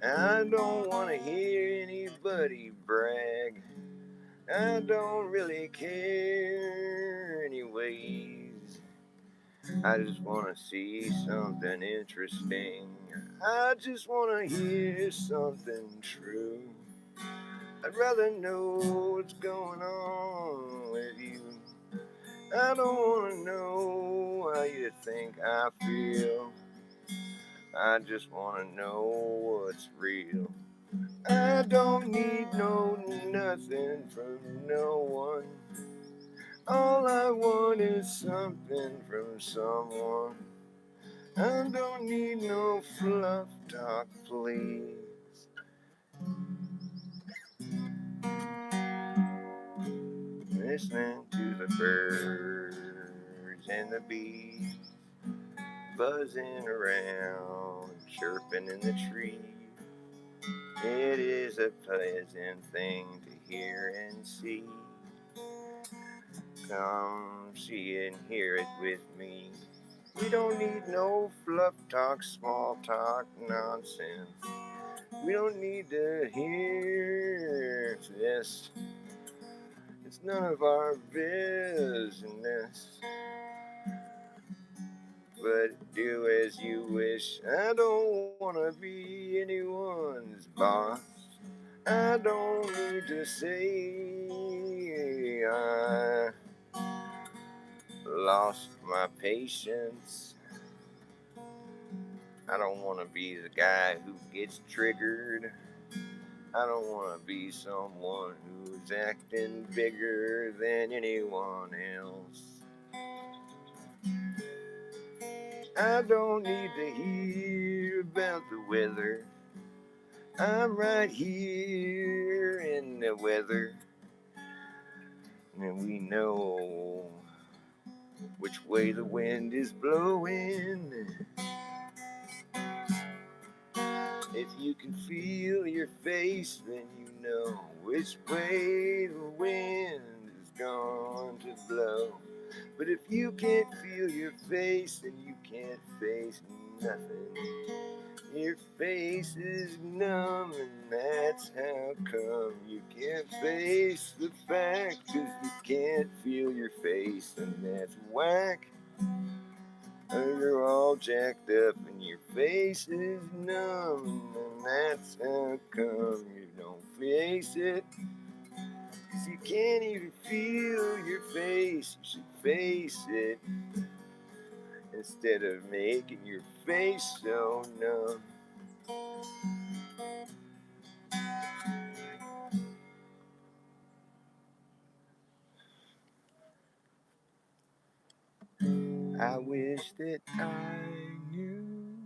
I don't want to hear anybody brag. I don't really care anyways. I just want to see something interesting. I just want to hear something true. I'd rather know what's going on with you. I don't want to know how you think I feel. I just want to know what's real. I don't need no nothing from no one. All I want is something from someone. I don't need no fluff talk, please. Listening to the birds and the bees buzzing around, chirping in the trees. It is a pleasant thing to hear and see. Come see and hear it with me. We don't need no fluff talk, small talk nonsense. We don't need to hear this. It's none of our business. But do as you wish. I don't wanna be anyone's boss. I don't need to say I lost my patience. I don't want to be the guy who gets triggered. I don't want to be someone who's acting bigger than anyone else. I don't need to hear about the weather. I'm right here in the weather. And we know which way the wind is blowing. If you can feel your face, then you know which way the wind is going to blow. But if you can't feel your face, then you can't face nothing. Your face is numb, and that's how come you can't face the fact, 'cause you can't feel your face, and that's whack. You're all jacked up and your face is numb, and that's how come you don't face it. 'Cause you can't even feel your face, you should face it instead of making your face so numb. I wish that I knew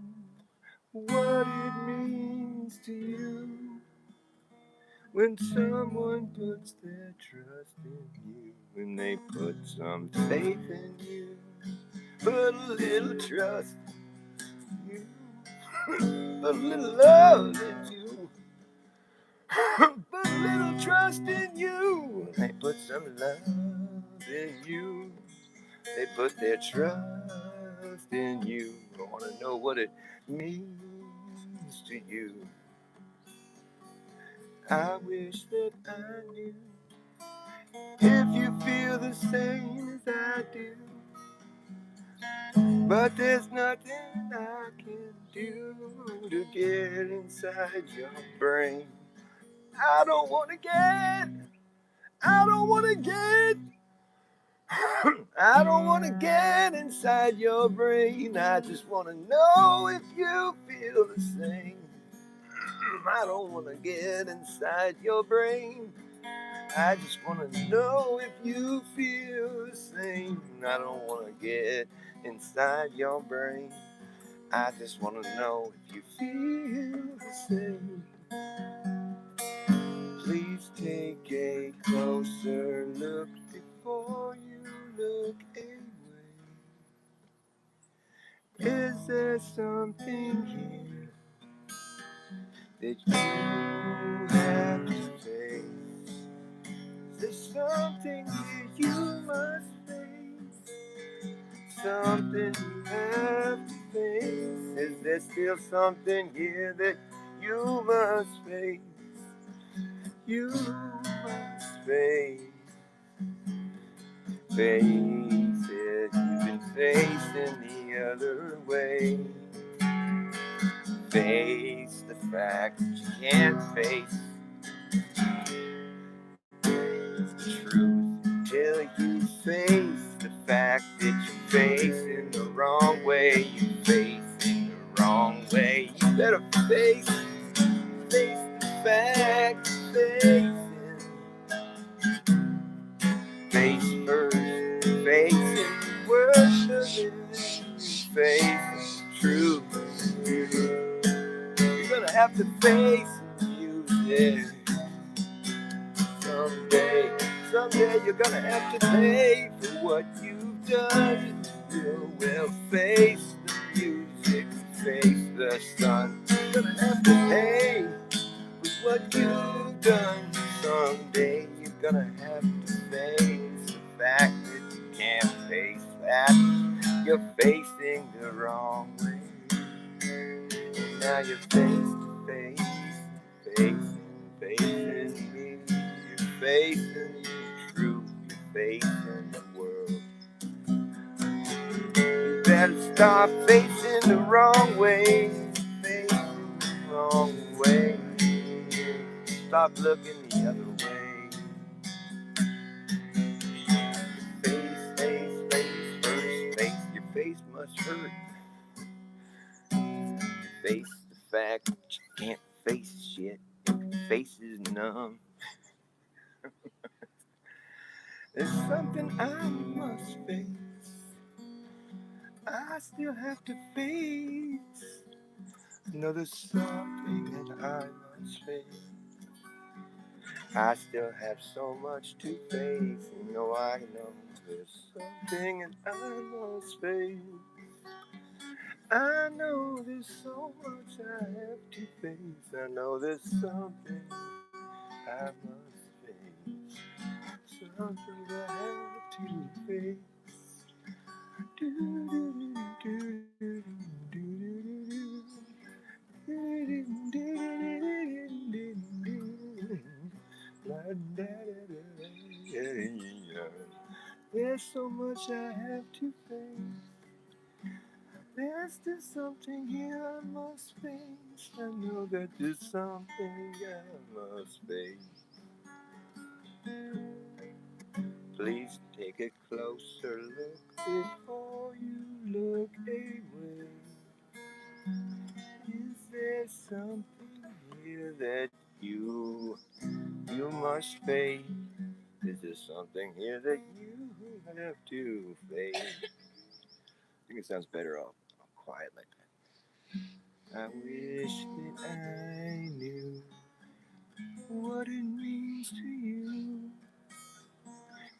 what it means to you when someone puts their trust in you, when they put some faith in you, put a little trust in you, put a little love in you, put a little trust in you. They put some love in you, they put their trust in you. I want to know what it means to you. I wish that I knew if you feel the same as I do. But there's nothing I can do to get inside your brain. I don't want to get, I don't want to get, I don't want to get inside your brain. I just want to know if you feel the same. I don't want to get inside your brain. I just want to know if you feel the same. I don't want to get inside your brain. I just want to know if you feel the same. Please take a closer look before you look away. Is there something here that you have to face? Is there something here you must face? Something you have to face? Is there still something here that you must face? You must face. Face it, you've been facing the other way. Face the fact that you can't face the truth till you face the fact that you're facing the wrong way. You're facing the wrong way. You better face the fact you're facing. Face first, facing the worst of it. Facing the truth. You're gonna have to face the music. Someday you're gonna have to pay for what you've done. You will face the music, face the sun. You're gonna have to pay for what you've done. Someday you're gonna have to face the fact that you can't face that. You're facing the wrong way. And now you're face to face, facing me. You're facing the truth, you're facing the world. You better stop facing the wrong way, facing the wrong way. Stop looking the other way. Face, face, your face must hurt. Face the fact that you can't face shit. Your face is numb. There's something I must face. I still have to face. No, there's something that I must face. I still have so much to face. You know I know there's something that I must face. I know there's so much I have to face. I know there's something I must face. Something I have to face. Do, do, do, do, do, do, do, do, do. There's so much I have to face. There's still something here I must face. I know that there's something I must face. Please take a closer look before you look away. Is there something here that you must face? Is there something here that you have to face? I think it sounds better all quiet like that. I wish that I knew what it means to you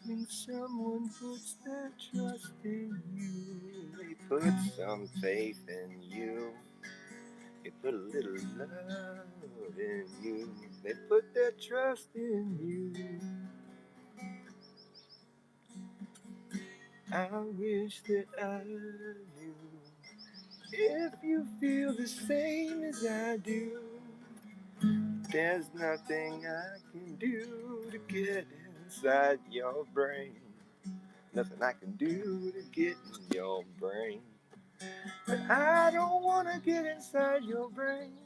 when someone puts their trust in you. They put some faith in you. They put a little love in you. They put their trust in you. I wish that I knew if you feel the same as I do. There's nothing I can do to get inside your brain. Nothing I can do to get in your brain. But I don't wanna get inside your brain.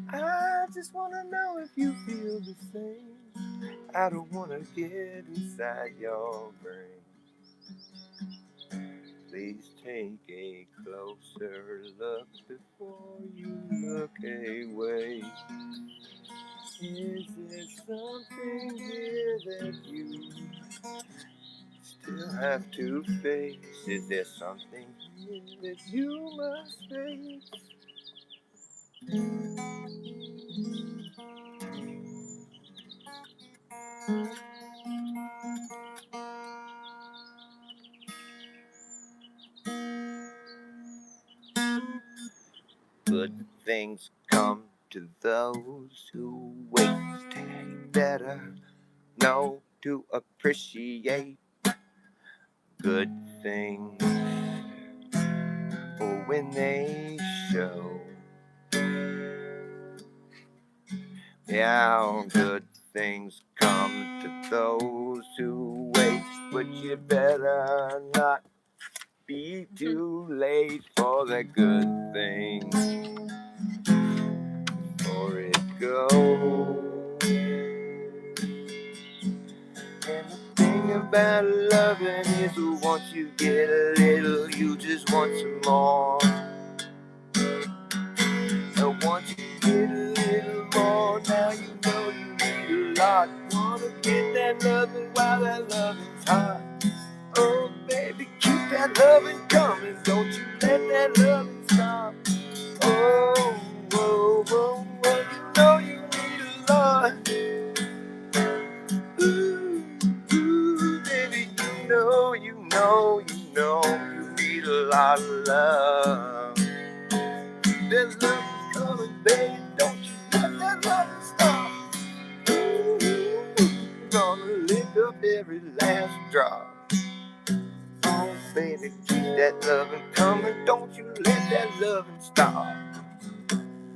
I just wanna know if you feel the same. I don't wanna get inside your brain. Please take a closer look before you look away. Is there something here that you still have to face? Is there something here that you must face? Good things come to those who wait. Better know to appreciate good things when they show. Yeah, good things come to those who wait, but you better not be too late for the good things before it goes. And the thing about loving is once you get a little, you just want some more. And once you get a little more, now you know you need a lot. Wanna get that loving while that loving's hot. Oh, baby, keep that loving coming. Don't you let that loving stop. Oh, whoa, whoa, whoa, you know you need a lot. Ooh, ooh, baby, you need a lot of love. There's love coming, baby, don't you let that love stop. Ooh, gonna lick up every last drop. Oh, baby, keep that loving coming, don't you let that loving stop.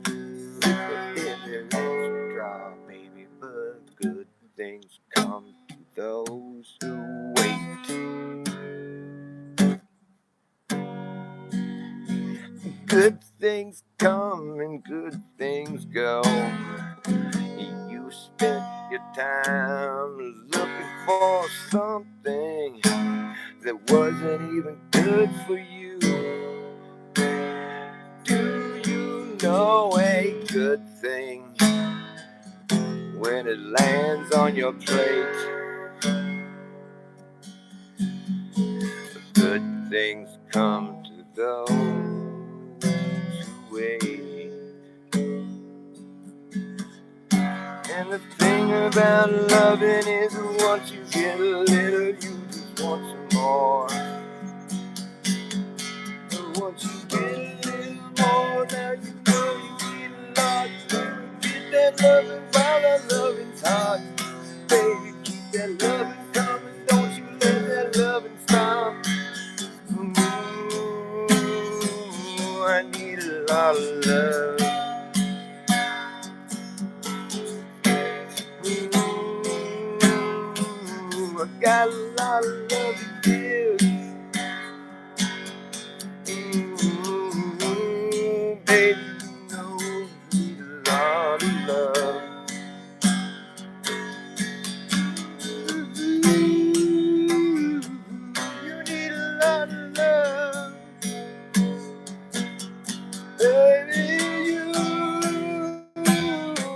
Lick up every last drop, baby, but good things come to those who wait. Good things come and good things go. You spent your time looking for something that wasn't even good for you. Do you know a good thing when it lands on your plate? Good things come to those who wait. And the thing about loving is once you get a little, you just want some more. And once you get a little more, now you know you need a lot. Get that loving while that loving's hot. Baby, keep that loving coming, don't you let that loving stop. Ooh, I need a lot of love. Ooh, I got a lot of love to give. Baby, you know you need a lot of love. You need a lot of love. Baby, you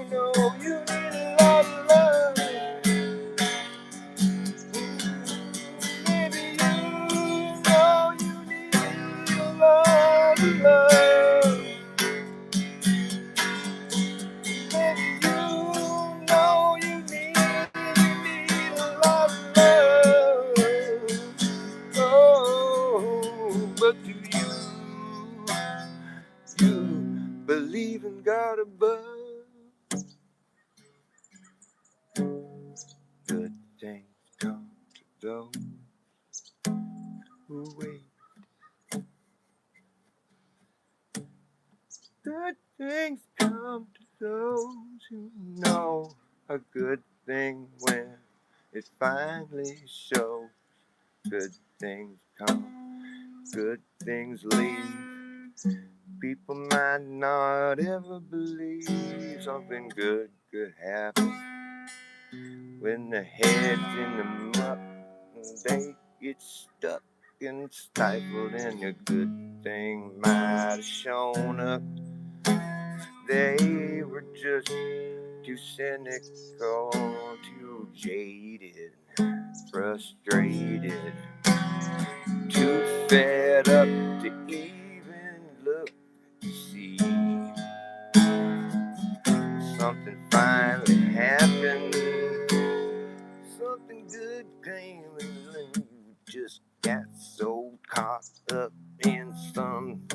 know you need a lot of love. Baby, you know you need a lot of love. Baby, you know you need a lot of love. Oh, but do you believe in God above? Good things come to those who wait. Good things come to those who know a good thing when it finally shows. Good things come, good things leave. People might not ever believe something good could happen when their head's in the muck and they get stuck and stifled, and a good thing might have shown up. They were just too cynical, too jaded, frustrated, too fed up to even look to see. Something finally happened. Something good came, and then you just got so caught up in some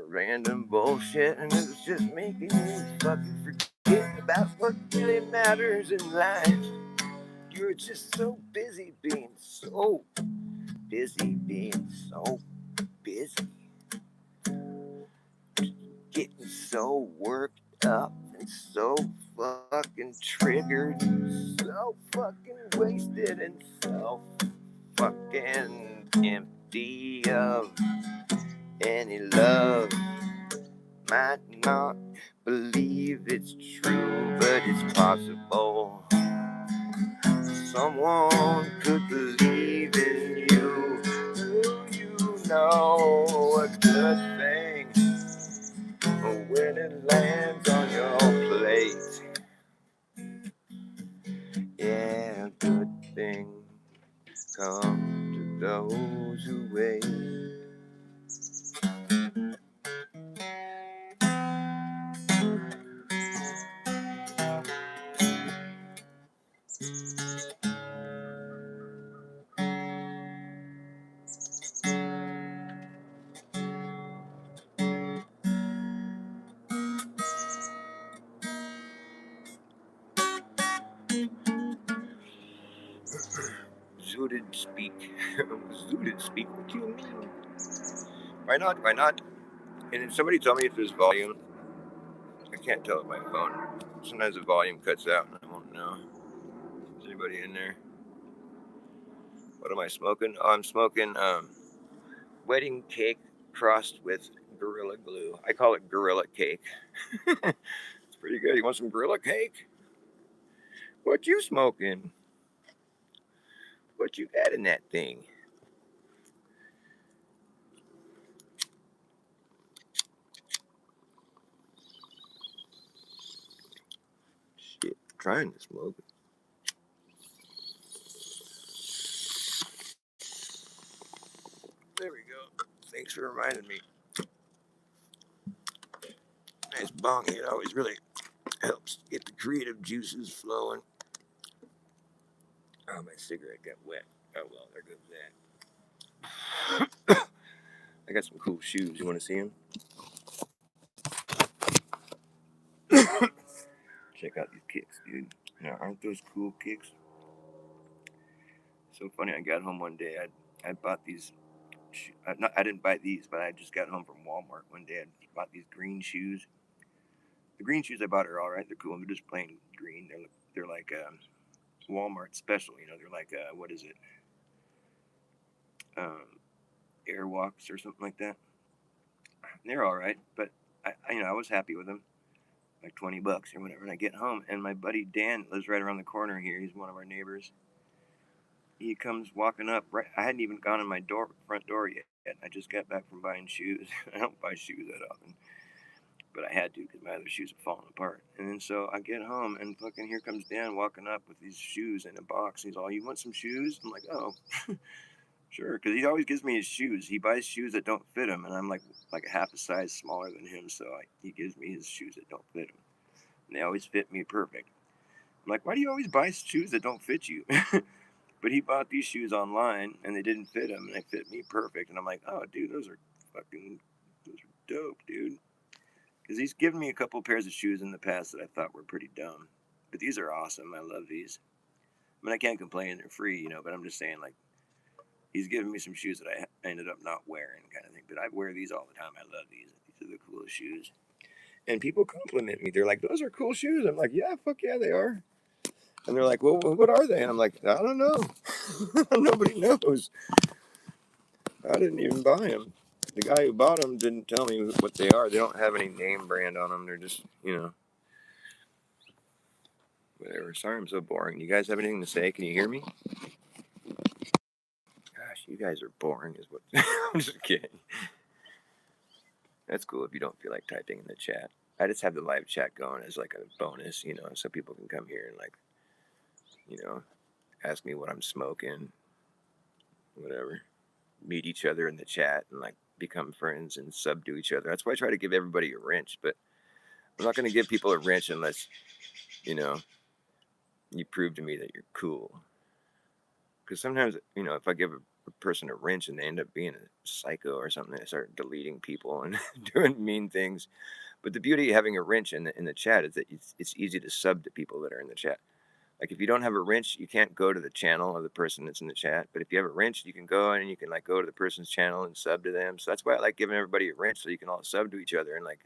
random bullshit, and it was just making you fucking forget about what really matters in life. You're just so busy being so busy being so busy, getting so worked up and so fucking triggered, so fucking wasted, and so fucking empty of any love. Might not believe it's true, but it's possible. Someone could believe in you. Do you know a good thing when it lands on your plate? Yeah, good things come to those who wait. Zooted speak. Zooted speak. What do you mean? Why not? Why not? And then somebody tell me if there's volume. I can't tell with my phone. Sometimes the volume cuts out and I won't know. Is anybody in there? What am I smoking? Oh, I'm smoking wedding cake crossed with Gorilla Glue. I call it Gorilla Cake. It's pretty good. You want some Gorilla Cake? What you smoking? What you got in that thing? Shit, I'm trying to smoke it. There we go. Thanks for reminding me. Nice bong. It always really helps get the creative juices flowing. Oh, my cigarette got wet. Oh well, there goes that. I got some cool shoes. You want to see them? Check out these kicks, dude. Now, aren't those cool kicks? So funny. I got home one day. I bought these. I didn't buy these, but I just got home from Walmart one day. I bought these green shoes. The green shoes I bought are all right. They're cool. They're just plain green. They're like Walmart special. You know, they're like what is it, um, Airwalks or something like that. They're all right, but I was happy with them, like $20 or whatever. And I get home, and my buddy Dan lives right around the corner here. He's one of our neighbors. He comes walking up. Right, I hadn't even gone in my front door yet. I just got back from buying shoes. I don't buy shoes that often, but I had to because my other shoes have fallen apart. And then so I get home, and fucking here comes Dan walking up with these shoes in a box. He's all, "You want some shoes?" I'm like, "Oh, sure," because he always gives me his shoes. He buys shoes that don't fit him, and I'm like a half a size smaller than him, so he gives me his shoes that don't fit him, and they always fit me perfect. I'm like, "Why do you always buy shoes that don't fit you?" But he bought these shoes online, and they didn't fit him, and they fit me perfect. And I'm like, "Oh, dude, those are dope, dude." Because he's given me a couple pairs of shoes in the past that I thought were pretty dumb, but these are awesome. I love these. I mean, I can't complain; they're free, but I'm just saying, like, he's given me some shoes that I ended up not wearing, kind of thing. But I wear these all the time. I love these. These are the coolest shoes. And people compliment me. They're like, "Those are cool shoes." I'm like, "Yeah, fuck yeah, they are." And they're like, "Well, what are they?" And I'm like, "I don't know. Nobody knows. I didn't even buy them. The guy who bought them didn't tell me what they are. They don't have any name brand on them. They're just, whatever." Sorry, I'm so boring. You guys have anything to say? Can you hear me? Gosh, you guys are boring, is what. I'm just kidding. That's cool if you don't feel like typing in the chat. I just have the live chat going as like a bonus, so people can come here and like, you know, ask me what I'm smoking, whatever. Meet each other in the chat and like become friends and sub to each other. That's why I try to give everybody a wrench, but I'm not going to give people a wrench unless, you know, you prove to me that you're cool. Because sometimes, if I give a person a wrench and they end up being a psycho or something, they start deleting people and doing mean things. But the beauty of having a wrench in the chat is that it's easy to sub to people that are in the chat. Like if you don't have a wrench, you can't go to the channel of the person that's in the chat. But if you have a wrench, you can go and you can like go to the person's channel and sub to them. So that's why I like giving everybody a wrench so you can all sub to each other and like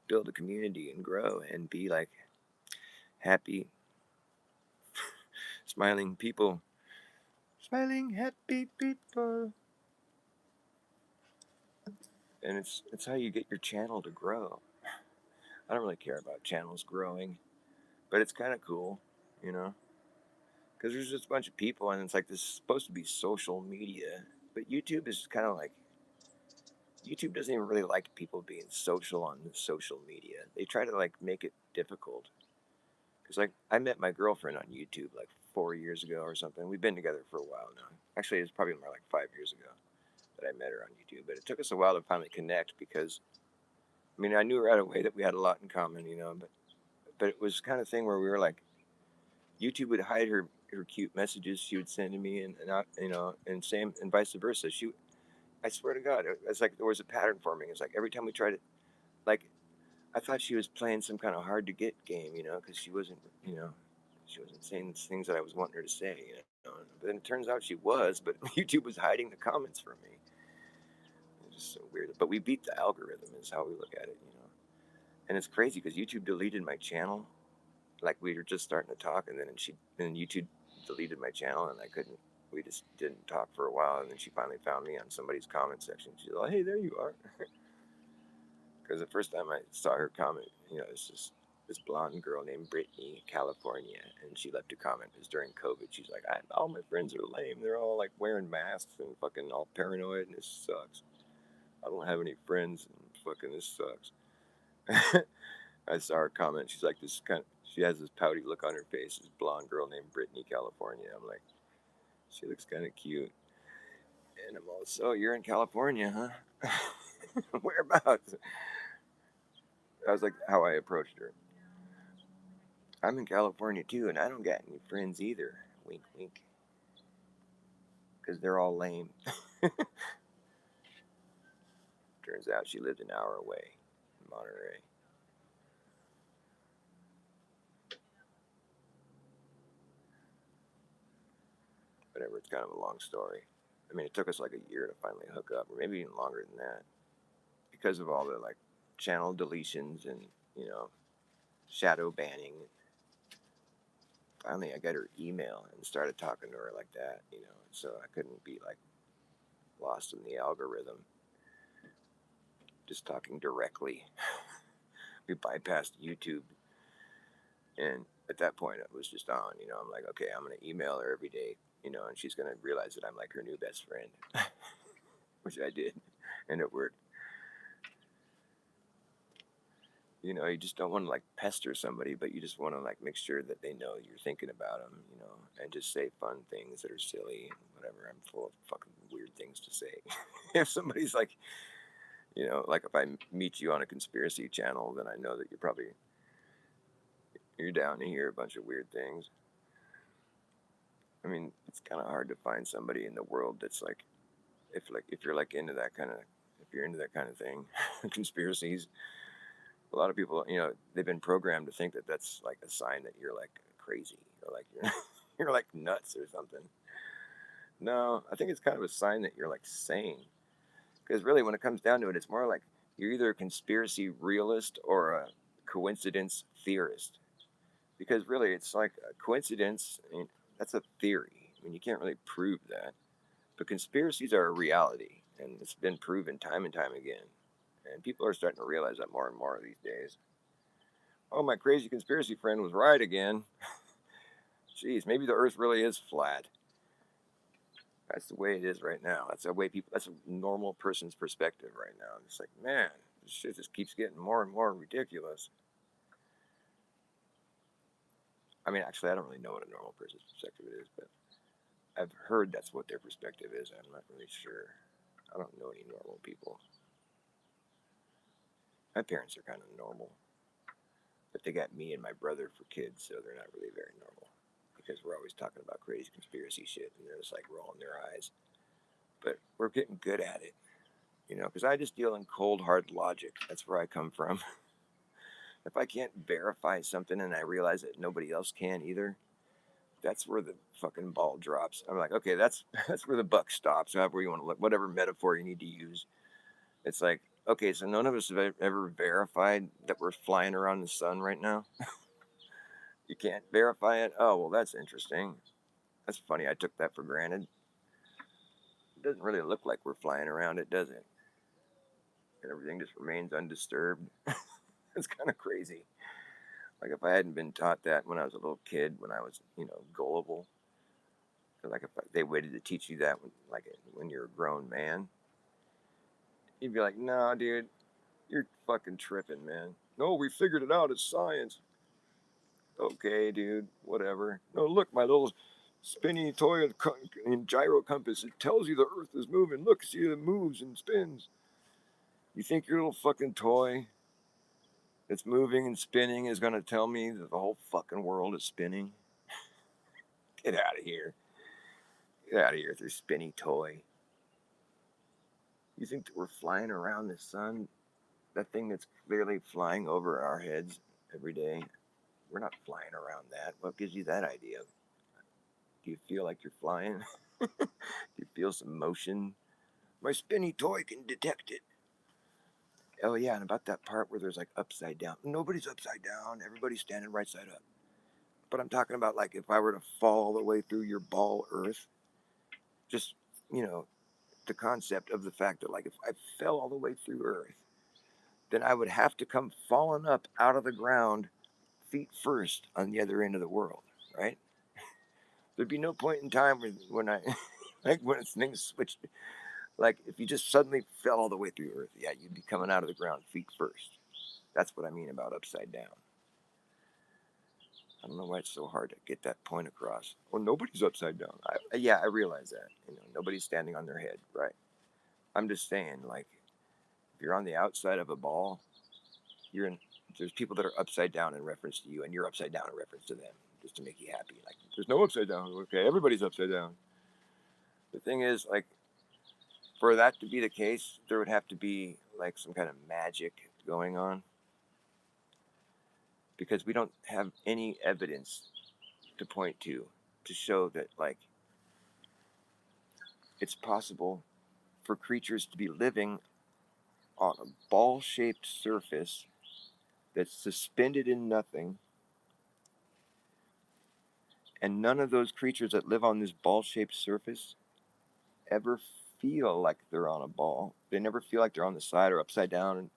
build a community and grow and be like happy, smiling people. Smiling, happy people. And it's how you get your channel to grow. I don't really care about channels growing, but it's kind of cool, you know, because there's just a bunch of people, and it's like this is supposed to be social media, but YouTube is kind of like YouTube doesn't even really like people being social on the social media. They try to like make it difficult. Because like I met my girlfriend on YouTube like 4 years ago or something. We've been together for a while now. Actually, it's probably more like 5 years ago that I met her on YouTube. But it took us a while to finally connect because I mean I knew right away that we had a lot in common, but it was kind of thing where we were like YouTube would hide her cute messages she would send to me and not and same and vice versa. I swear to God, it's like there was a pattern forming. It's like every time we tried to like I thought she was playing some kind of hard to get game, because she wasn't saying the things that I was wanting her to say, But then it turns out she was, but YouTube was hiding the comments from me. It's just so weird. But we beat the algorithm, is how we look at it. And it's crazy because YouTube deleted my channel. Like we were just starting to talk, and then YouTube deleted my channel, and I couldn't. We just didn't talk for a while, and then she finally found me on somebody's comment section. She's like, "Hey, there you are." Because the first time I saw her comment, it's just this blonde girl named Brittany, California, and she left a comment. It was during COVID. She's like, "All my friends are lame. They're all like wearing masks and fucking all paranoid, and this sucks. I don't have any friends, and fucking this sucks." I saw her comment. She's like this kind. She has this pouty look on her face. This blonde girl named Brittany, California. I'm like, she looks kind of cute. And I'm all, "So you're in California, huh? Whereabouts?" That was like how I approached her. "I'm in California too, and I don't got any friends either." Wink, wink. Because they're all lame. Turns out she lived an hour away in Monterey. Whatever, it's kind of a long story. I mean, it took us like a year to finally hook up, or maybe even longer than that, because of all the like channel deletions and shadow banning. finally I got her email and started talking to her like that, you know, so I couldn't be like lost in the algorithm, just talking directly. We bypassed YouTube, and at that point it was just on, you know. I'm like, okay, I'm gonna email her every day, you know, and she's gonna realize that I'm like her new best friend, which I did, and it worked. You know, you just don't want to like pester somebody, but you just want to like make sure that they know you're thinking about them, you know, and just say fun things that are silly and whatever. I'm full of fucking weird things to say. If somebody's like, you know, like if I meet you on a conspiracy channel, then I know that you're down to hear a bunch of weird things. I mean, it's kind of hard to find somebody in the world that's like if you're like into that kind of if you're into that kind of thing, conspiracies. A lot of people, you know, they've been programmed to think that that's like a sign that you're like crazy or like you're you're like nuts or something. No, I think it's kind of a sign that you're like sane. Because really, when it comes down to it, it's more like you're either a conspiracy realist or a coincidence theorist. Because really, it's like a coincidence. I mean, that's a theory. I mean, you can't really prove that. But conspiracies are a reality, and it's been proven time and time again. And people are starting to realize that more and more these days. Oh, my crazy conspiracy friend was right again. Geez, maybe the Earth really is flat. That's the way it is right now. That's the way people. That's a normal person's perspective right now. It's like, man, this shit just keeps getting more and more ridiculous. I mean, actually, I don't really know what a normal person's perspective is, but I've heard that's what their perspective is. I'm not really sure. I don't know any normal people. My parents are kind of normal, but they got me and my brother for kids, so they're not really very normal because we're always talking about crazy conspiracy shit, and they're just like rolling their eyes. But we're getting good at it, you know, because I just deal in cold, hard logic. That's where I come from. If I can't verify something and I realize that nobody else can either, that's where the fucking ball drops. I'm like, okay, that's that's where the buck stops. However you want to look, whatever metaphor you need to use. It's like, okay, so none of us have ever verified that we're flying around the sun right now. You can't verify it. Oh well, that's interesting. That's funny. I took that for granted. It doesn't really look like we're flying around it, does it? And everything just remains undisturbed. It's kind of crazy. Like if I hadn't been taught that when I was a little kid, when I was, you know, gullible, like if they waited to teach you that when you're a grown man, you'd be like, "No, dude, you're fucking tripping, man. No, we figured it out. It's science." Okay, dude, whatever. No, look, my little spinny toy and gyro compass. It tells you the Earth is moving. Look, see it moves and spins. You think your little fucking toy that's moving and spinning is gonna tell me that the whole fucking world is spinning? Get out of here. Get out of here with your spinny toy. You think that we're flying around the sun? That thing that's clearly flying over our heads every day? We're not flying around that. What gives you that idea? Do you feel like you're flying? Do you feel some motion? My spinny toy can detect it. Oh, yeah, and about that part where there's like upside down. Nobody's upside down. Everybody's standing right side up. But I'm talking about like if I were to fall all the way through your ball earth, just, you know, the concept of the fact that like if I fell all the way through earth, then I would have to come falling up out of the ground feet first on the other end of the world, right? There'd be no point in time when I, like when things switched. Like if you just suddenly fell all the way through Earth, yeah, you'd be coming out of the ground feet first. That's what I mean about upside down. I don't know why it's so hard to get that point across. Well, nobody's upside down. Yeah, I realize that. You know, nobody's standing on their head, right? I'm just saying, like, if you're on the outside of a ball, you're in. There's people that are upside down in reference to you, and you're upside down in reference to them, just to make you happy. Like, there's no upside down. Okay, everybody's upside down. The thing is, like, for that to be the case, there would have to be like some kind of magic going on because we don't have any evidence to point to show that like it's possible for creatures to be living on a ball-shaped surface that's suspended in nothing And none of those creatures that live on this ball-shaped surface ever feel like they're on a ball. They never feel like they're on the side or upside down, and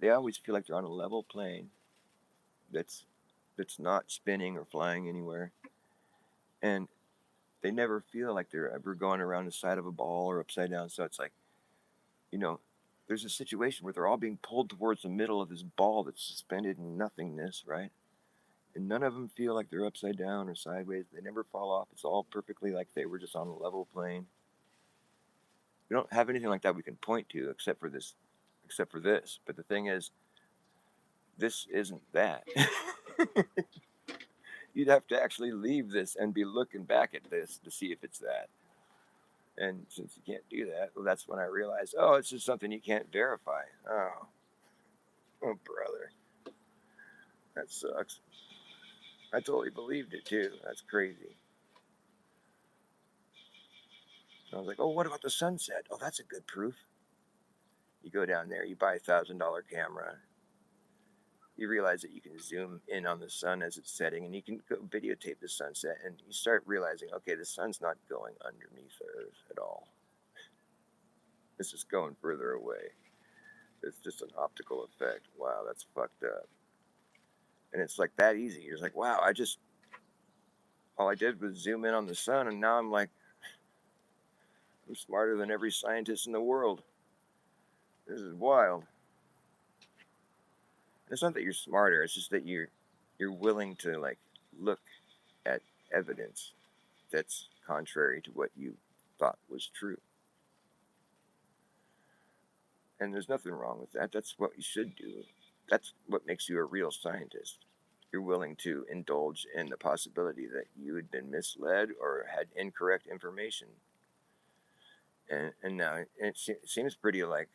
they always feel like they're on a level plane that's not spinning or flying anywhere. And they never feel like they're ever going around the side of a ball or upside down. So it's like, you know, there's a situation where they're all being pulled towards the middle of this ball that's suspended in nothingness, right? And none of them feel like they're upside down or sideways. They never fall off. It's all perfectly like they were just on a level plane. We don't have anything like that we can point to except for this. But the thing is, this isn't that. You'd have to actually leave this and be looking back at this to see if it's that. And since you can't do that, well, that's when I realized, oh, it's just something you can't verify. Oh, brother, that sucks. I totally believed it too. That's crazy. I was like, oh, what about the sunset? Oh, that's a good proof. You go down there, you buy $1,000 camera, you realize that you can zoom in on the sun as it's setting, and you can go videotape the sunset, and you start realizing, okay, the sun's not going underneath the Earth at all. It's just going further away. It's just an optical effect. Wow, that's fucked up. And it's like that easy. You're just like, wow, all I did was zoom in on the sun, and now I'm like, I'm smarter than every scientist in the world. This is wild. It's not that you're smarter. It's just that you're willing to like look at evidence that's contrary to what you thought was true. And there's nothing wrong with that. That's what you should do. That's what makes you a real scientist. You're willing to indulge in the possibility that you had been misled or had incorrect information. And now it seems pretty like,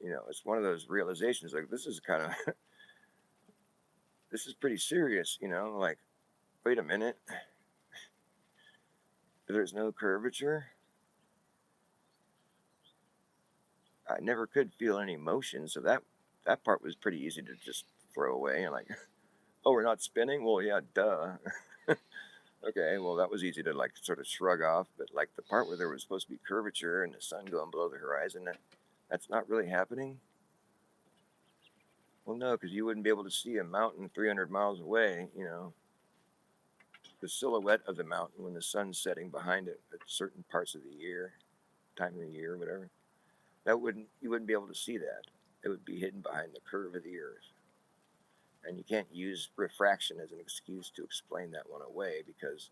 it's one of those realizations like this is kind of, this is pretty serious, like, wait a minute, there's no curvature. I never could feel any motion, so that part was pretty easy to just throw away and like, oh, we're not spinning? Well, yeah, duh. Okay, well, that was easy to like sort of shrug off, but like the part where there was supposed to be curvature and the sun going below the horizon, that's not really happening. Well, no, because you wouldn't be able to see a mountain 300 miles away, the silhouette of the mountain when the sun's setting behind it at certain parts of the year, time of the year, whatever. You wouldn't be able to see that. It would be hidden behind the curve of the earth. And you can't use refraction as an excuse to explain that one away because,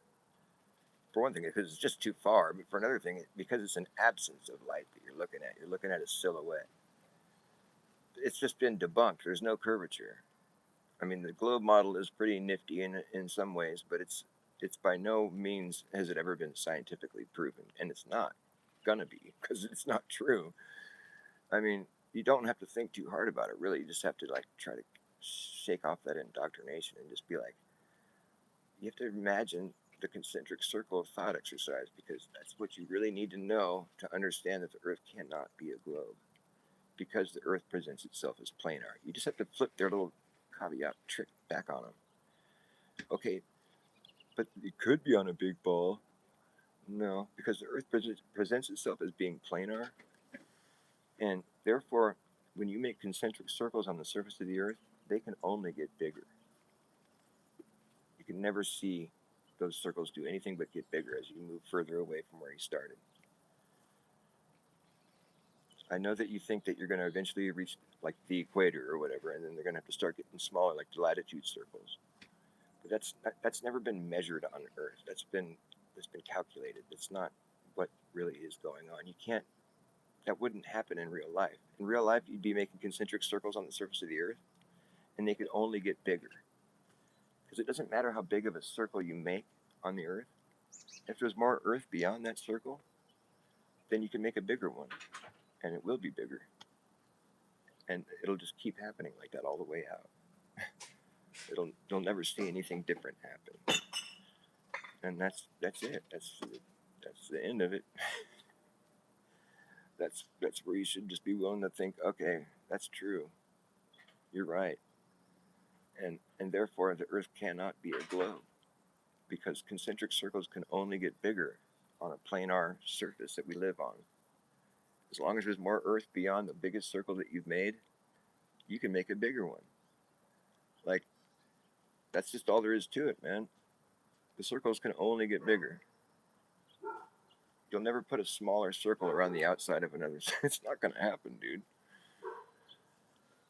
for one thing, because it's just too far. But for another thing, because it's an absence of light that you're looking at. You're looking at a silhouette. It's just been debunked. There's no curvature. I mean, the globe model is pretty nifty in some ways, but it's by no means has it ever been scientifically proven, and it's not gonna be because it's not true. I mean, you don't have to think too hard about it, really. You just have to like try to shake off that indoctrination and just be like, you have to imagine the concentric circle of thought exercise because that's what you really need to know to understand that the Earth cannot be a globe because the Earth presents itself as planar. You just have to flip their little caveat trick back on them. Okay, but it could be on a big ball. No, because the Earth presents itself as being planar, and therefore, when you make concentric circles on the surface of the Earth, they can only get bigger. You can never see those circles do anything but get bigger as you move further away from where you started. I know that you think that you're going to eventually reach like the equator or whatever, and then they're going to have to start getting smaller, like the latitude circles. But that's never been measured on Earth. That's been calculated. That's not what really is going on. You can't. That wouldn't happen in real life. In real life, you'd be making concentric circles on the surface of the Earth, and they could only get bigger. Because it doesn't matter how big of a circle you make on the Earth. If there's more Earth beyond that circle, then you can make a bigger one, and it will be bigger, and it'll just keep happening like that all the way out. You'll never see anything different happen, and that's it. That's the end of it. That's where you should just be willing to think, okay, that's true. You're right, and therefore the Earth cannot be a globe because concentric circles can only get bigger on a planar surface that we live on. As long as there's more Earth beyond the biggest circle that you've made, you can make a bigger one. Like, that's just all there is to it, man. The circles can only get bigger. You'll never put a smaller circle around the outside of another. It's not going to happen, dude.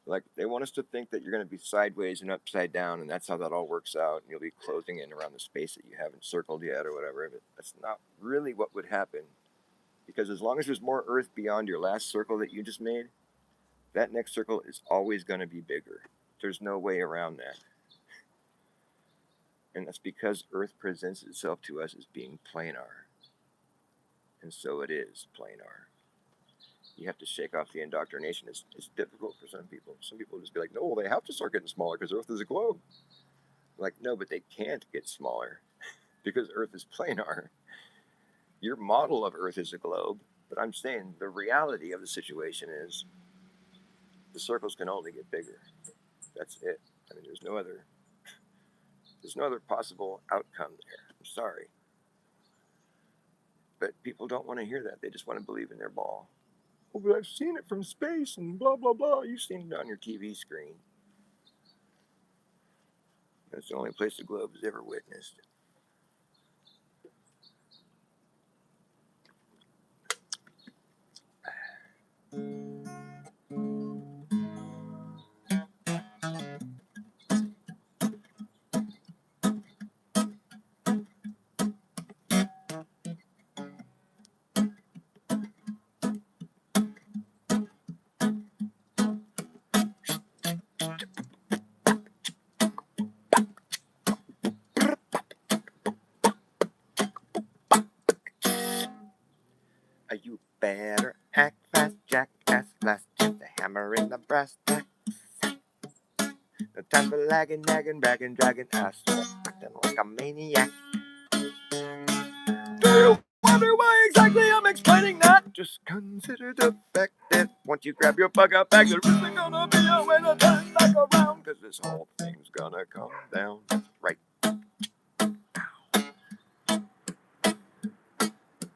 Like, they want us to think that you're going to be sideways and upside down, and that's how that all works out. And you'll be closing in around the space that you haven't circled yet or whatever. But that's not really what would happen. Because as long as there's more Earth beyond your last circle that you just made, that next circle is always going to be bigger. There's no way around that. And that's because Earth presents itself to us as being planar. And so it is planar. You have to shake off the indoctrination. It's difficult for some people. Some people just be like, no, they have to start getting smaller because Earth is a globe. Like, no, but they can't get smaller because Earth is planar. Your model of Earth is a globe, but I'm saying the reality of the situation is the circles can only get bigger. That's it. I mean, there's no other possible outcome there. I'm sorry. But people don't want to hear that. They just want to believe in their ball. Oh, but I've seen it from space and blah, blah, blah. You've seen it on your TV screen. That's the only place the globe has ever witnessed. You better act fast, jackass. Last chance to hammer in the brass tacks. No time for lagging, nagging, bragging, dragging ass. Acting like a maniac. Do you wonder why exactly I'm explaining that? Just consider the fact that once you grab your bug out bag, there isn't gonna be a way to turn back around. Cause this whole thing's gonna come down. Right.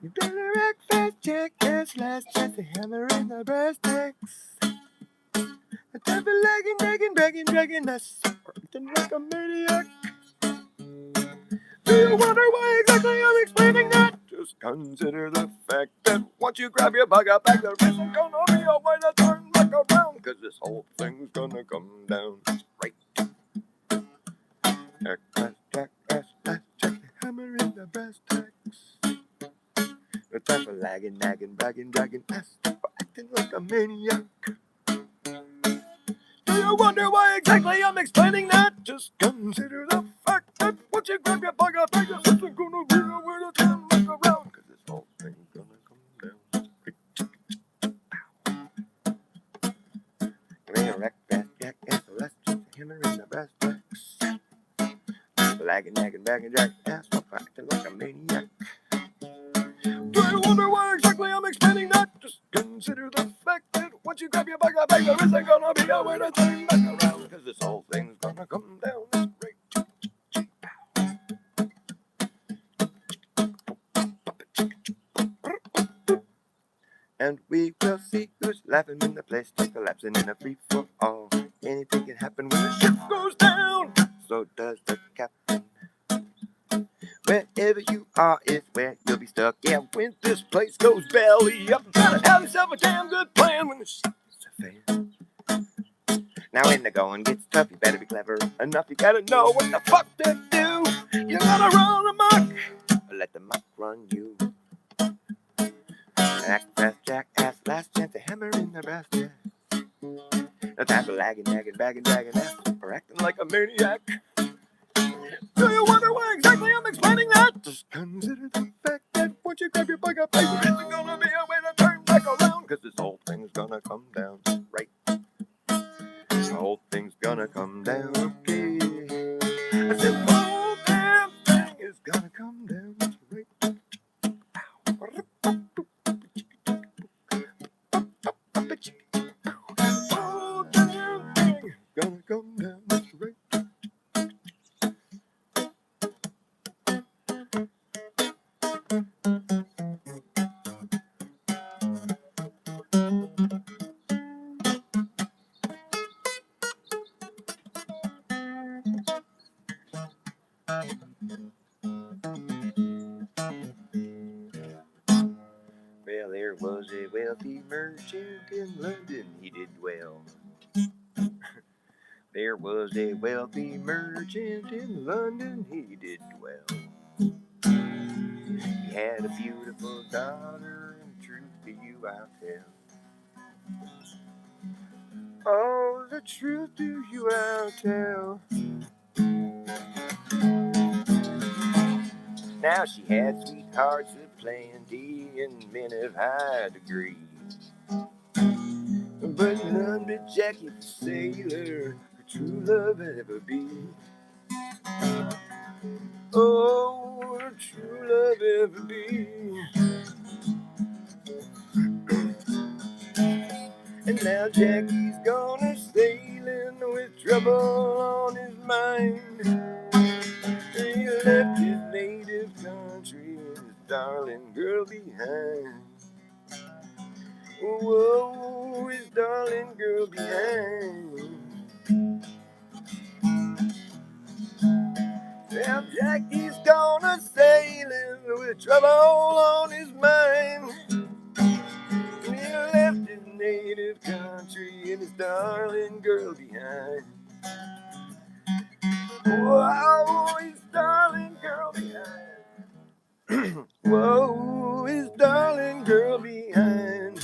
You better act fast, jackass. Last chance to hammer in the brass tacks. A time for lagging, nagging, bragging, dragging us. Acting like a maniac. Do you wonder why exactly I'm explaining that? Just consider the fact that once you grab your bug out bag, there isn't gonna be a way to turn back around. Cause this whole thing's gonna come down. Right. Jackass, last chance to hammer in the brass tacks. No time for lagging, nagging, bragging, dragging ass. For acting like a maniac. Do you wonder why exactly I'm explaining that? Just consider the fact that once you grab your bug out bag, there isn't gonna be a way to turn back around. Cause this whole thing's gonna come down. Give me a wreck, fast jackass, so let's just hammer in the brass tacks. Lagging, nagging, bagging, dragging ass, for acting like a maniac. Do you wonder why exactly I'm explaining that? Just consider the fact that once you grab your bug out bag, there isn't gonna be a way to turn back around. Cause this whole thing's gonna come down. That's great. And we will see who's laughing when the place is collapsing in a free for all. Anything can happen when the ship goes down. So does the captain. Wherever you are is where you'll be stuck. Yeah, when this place goes belly up, you gotta have yourself a damn good plan when the shit hits a fan. Now when the going gets tough, you better be clever enough. You gotta know what the fuck to do. You gotta run amok, or let the muck run you. Act fast, jackass, last chance to hammer in the brass tacks. No time for lagging, nagging, bagging, dragging ass, or acting like a maniac. Do you wonder why exactly I'm explaining that? Just consider the fact that once you grab your bug up, there isn't gonna be a way to turn back around. Cause this whole thing's gonna come down, right? The whole thing's gonna come down, okay? I said the whole damn thing is gonna come down, right? Whole damn thing gonna come down, right? Well, there was a wealthy merchant in London, he did well. There was a wealthy merchant in London, he did well. He had a beautiful daughter, and the truth to you I'll tell. Oh, the truth to you I'll tell. Now she had sweethearts of plenty and men of high degree, but none but Jackie the sailor, her true love ever be. Oh, her true love ever be. And now Jackie's gone a sailing with trouble on his mind. He left his native country and his darling girl behind. Whoa, his darling girl behind. Now Jackie's gone a sailing with trouble on his mind. He left his native country and his darling girl behind. Whoa, his darling girl behind. Whoa, his darling girl behind.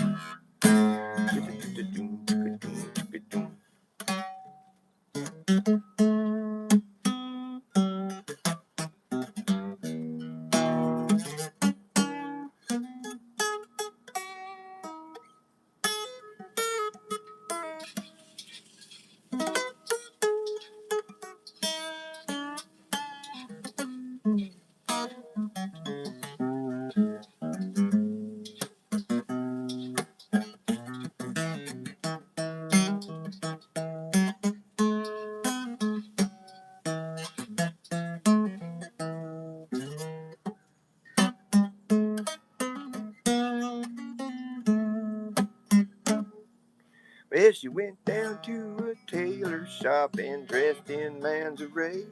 Well, she went down to a tailor shop and dressed in man's array.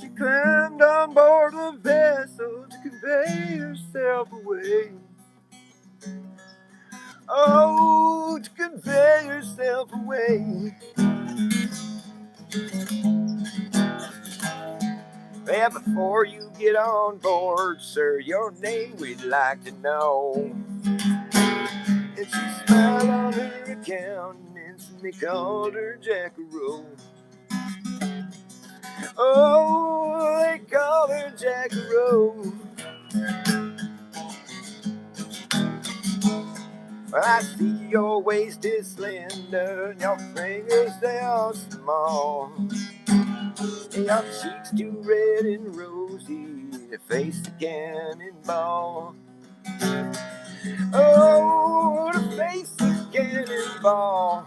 She climbed on board a vessel to convey herself away. Oh, to convey herself away. Well, before you get on board, sir, your name we'd like to know. And she smiled on her account and instantly called her Jackaroo. Oh, they call her Jackaroo. Well, I see your waist is slender and your fingers they are small. Your cheeks too red and rosy, your face a cannonball. Oh, the face a cannonball.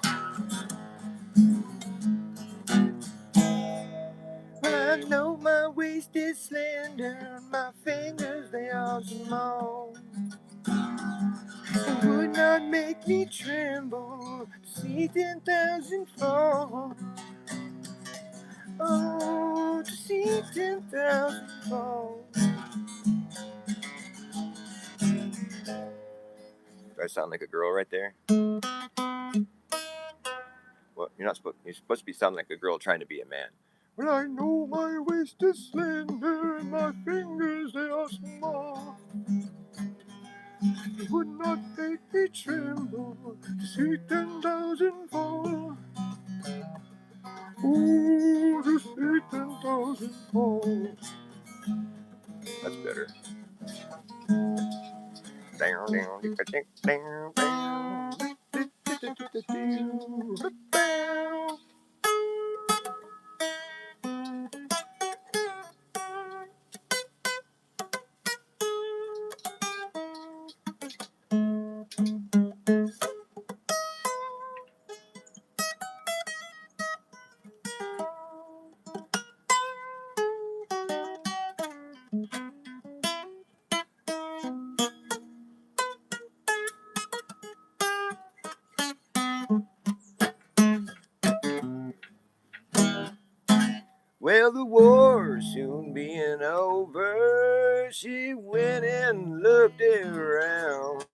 Well, I know my waist is slender and my fingers they are small. It would not make me tremble to see 10,000 fall. Oh, to see 10,000 fall. Do I sound like a girl right there? Well, you're supposed to be sounding like a girl trying to be a man. Well, I know my waist is slender and my fingers they are small. It would not make me tremble to see 10,000 fall. Ooh, to see 10,000 fall. That's better. Down, down, down, down, down. Well, the war soon being over, she went and looked around.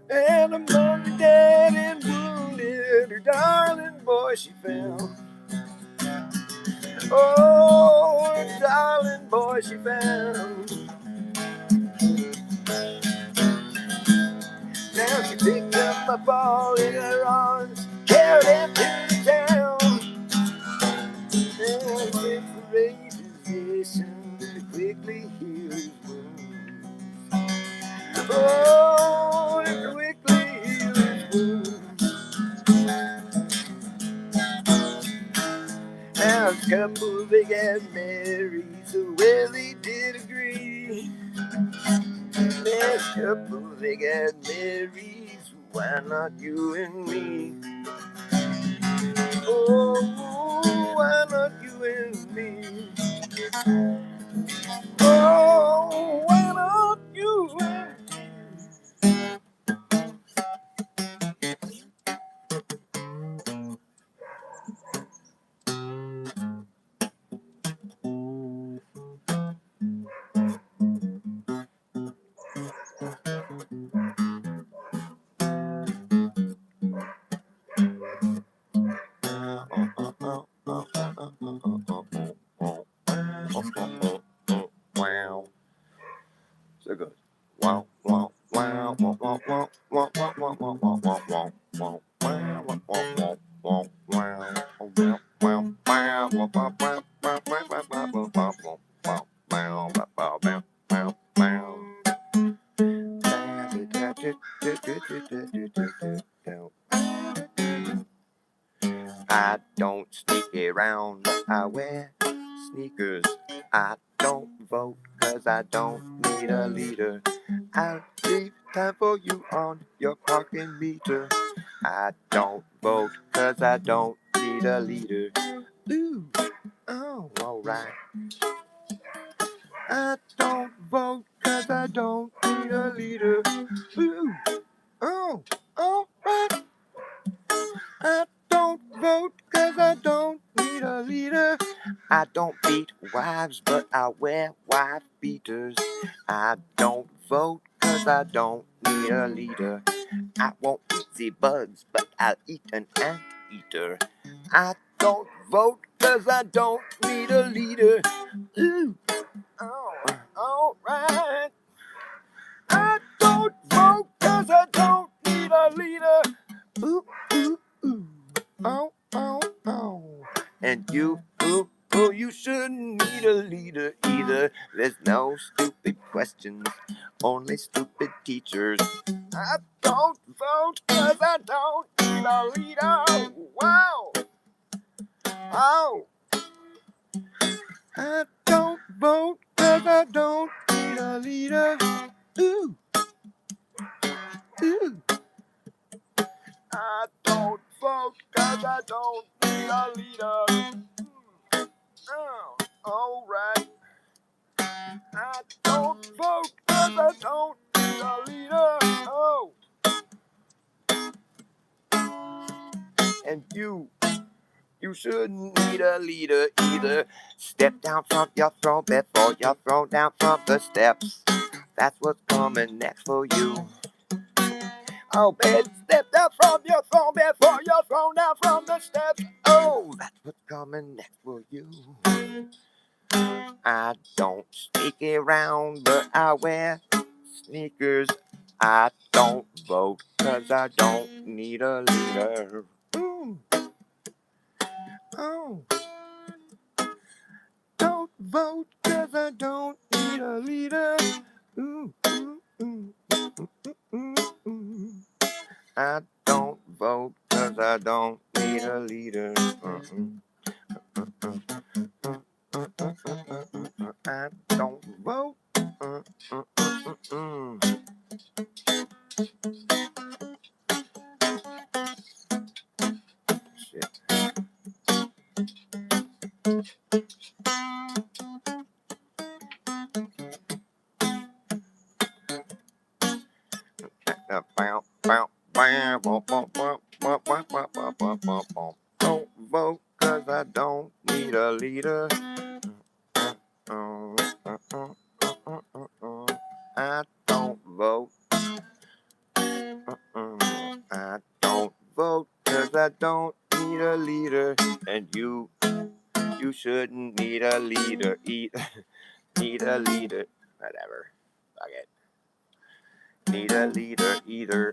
And among the dead and wounded, her darling boy she found. Oh, her darling boy she found. Now she picked him up all in her arms, carried him to the town. And sent for a physician to quickly heal his wounds. Oh, to quickly heal his wounds. Now a couple they got married, so well they did agree. There's a couple they got married, so why not you and me? Oh, why not you and me? Oh, why not you and wow. So it goes wow, wow, wow, wow, wow, wow, wow, wow, wow, wow, wow, wow, wow, wow, wow, wow, wow, wow, I don't sneak around, I wear sneakers. I don't vote 'cause I don't need a leader. I'll leave time for you on your parking meter. I don't vote 'cause I don't need a leader. Ooh, oh, alright. I don't vote 'cause I don't need a leader. Ooh, oh, alright. I don't vote 'cause I don't need a leader. I don't beat wives, but I wear wife beaters. I don't vote 'cause I don't need a leader. I won't eat the bugs, but I'll eat an anteater. I don't vote 'cause I don't need a leader. Ooh, oh, alright. I don't vote 'cause I don't need a leader. Ooh, ooh, ooh. Oh, oh, oh. And you, you shouldn't need a leader either. There's no stupid questions, only stupid teachers. I don't vote 'cause I don't need a leader. Wow. Oh. I don't vote 'cause I don't need a leader. Ooh, ooh. I don't vote 'cause I don't need a leader. Oh, alright. I don't vote 'cause I don't need a leader. Oh. And you shouldn't need a leader either. Step down from your throne before you're thrown down from the steps. That's what's coming next for you. Oh, baby, step down from your throne before you're thrown down from the steps. Oh, that's what's coming next for you. I don't sneak around, but I wear sneakers. I don't vote 'cause I don't need a leader. Ooh. Oh. Don't vote 'cause I don't need a leader. Ooh, ooh, ooh, ooh, ooh, ooh. I don't vote 'cause I don't need a leader. I don't vote. Shit. Don't vote 'cause I don't need a leader. I don't vote. I don't vote 'cause I don't need a leader. And you shouldn't need a leader. Need a leader. Whatever. Fuck it. Need a leader either.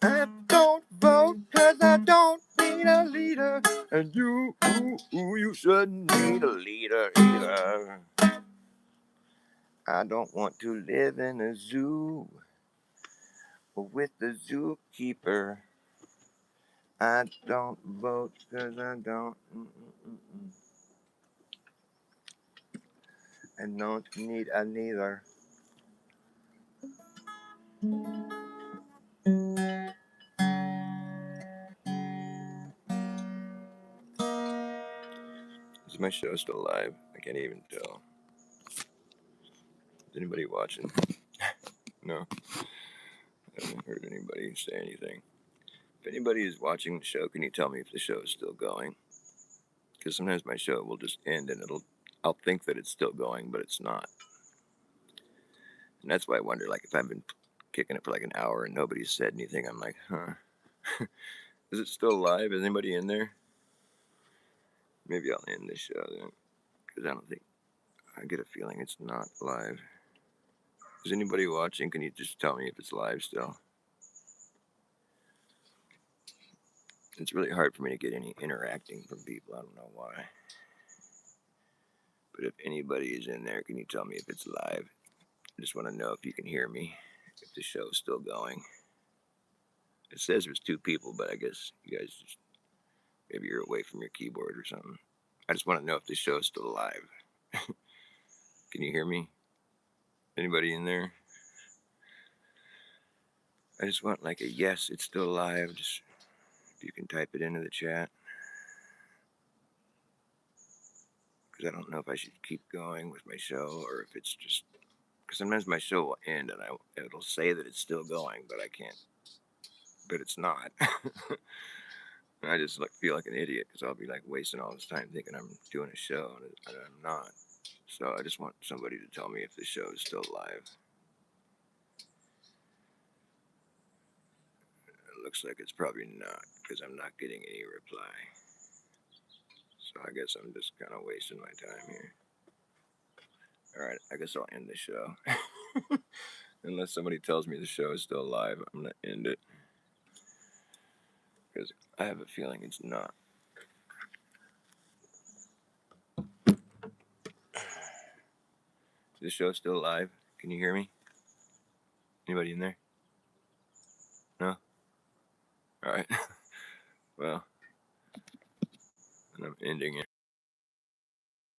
I don't vote 'cause I don't need a leader. And you shouldn't need a leader either. I don't want to live in a zoo with the zookeeper. I don't vote 'cause I don't. I don't need a neither. Is my show still live? I can't even tell. Is anybody watching? No. I haven't heard anybody say anything. If anybody is watching the show, can you tell me if the show is still going? Because sometimes my show will just end and I'll think that it's still going, but it's not. And that's why I wonder, like, if I've been kicking it for like an hour and nobody's said anything, I'm like, huh. Is it still live? Is anybody in there? Maybe I'll end this show then, because I get a feeling it's not live. Is anybody watching? Can you just tell me if it's live still? It's really hard for me to get any interacting from people. I don't know why. But if anybody is in there, can you tell me if it's live? I just want to know if you can hear me, if the show's still going. It says there's 2 people, but I guess you guys just, maybe you're away from your keyboard or something. I just want to know if the show's still alive. Can you hear me? Anybody in there? I just want like a yes, it's still alive. Just if you can type it into the chat. Because I don't know if I should keep going with my show or if it's just, because sometimes my show will end and it'll say that it's still going, but I can't, but it's not. I just like feel like an idiot because I'll be like wasting all this time thinking I'm doing a show and I'm not. So I just want somebody to tell me if the show is still live. It looks like it's probably not because I'm not getting any reply. So I guess I'm just kind of wasting my time here. All right, I guess I'll end the show. Unless somebody tells me the show is still live, I'm going to end it. Because I have a feeling it's not. Is the show still live? Can you hear me? Anybody in there? No? Alright. Well, and I'm ending it.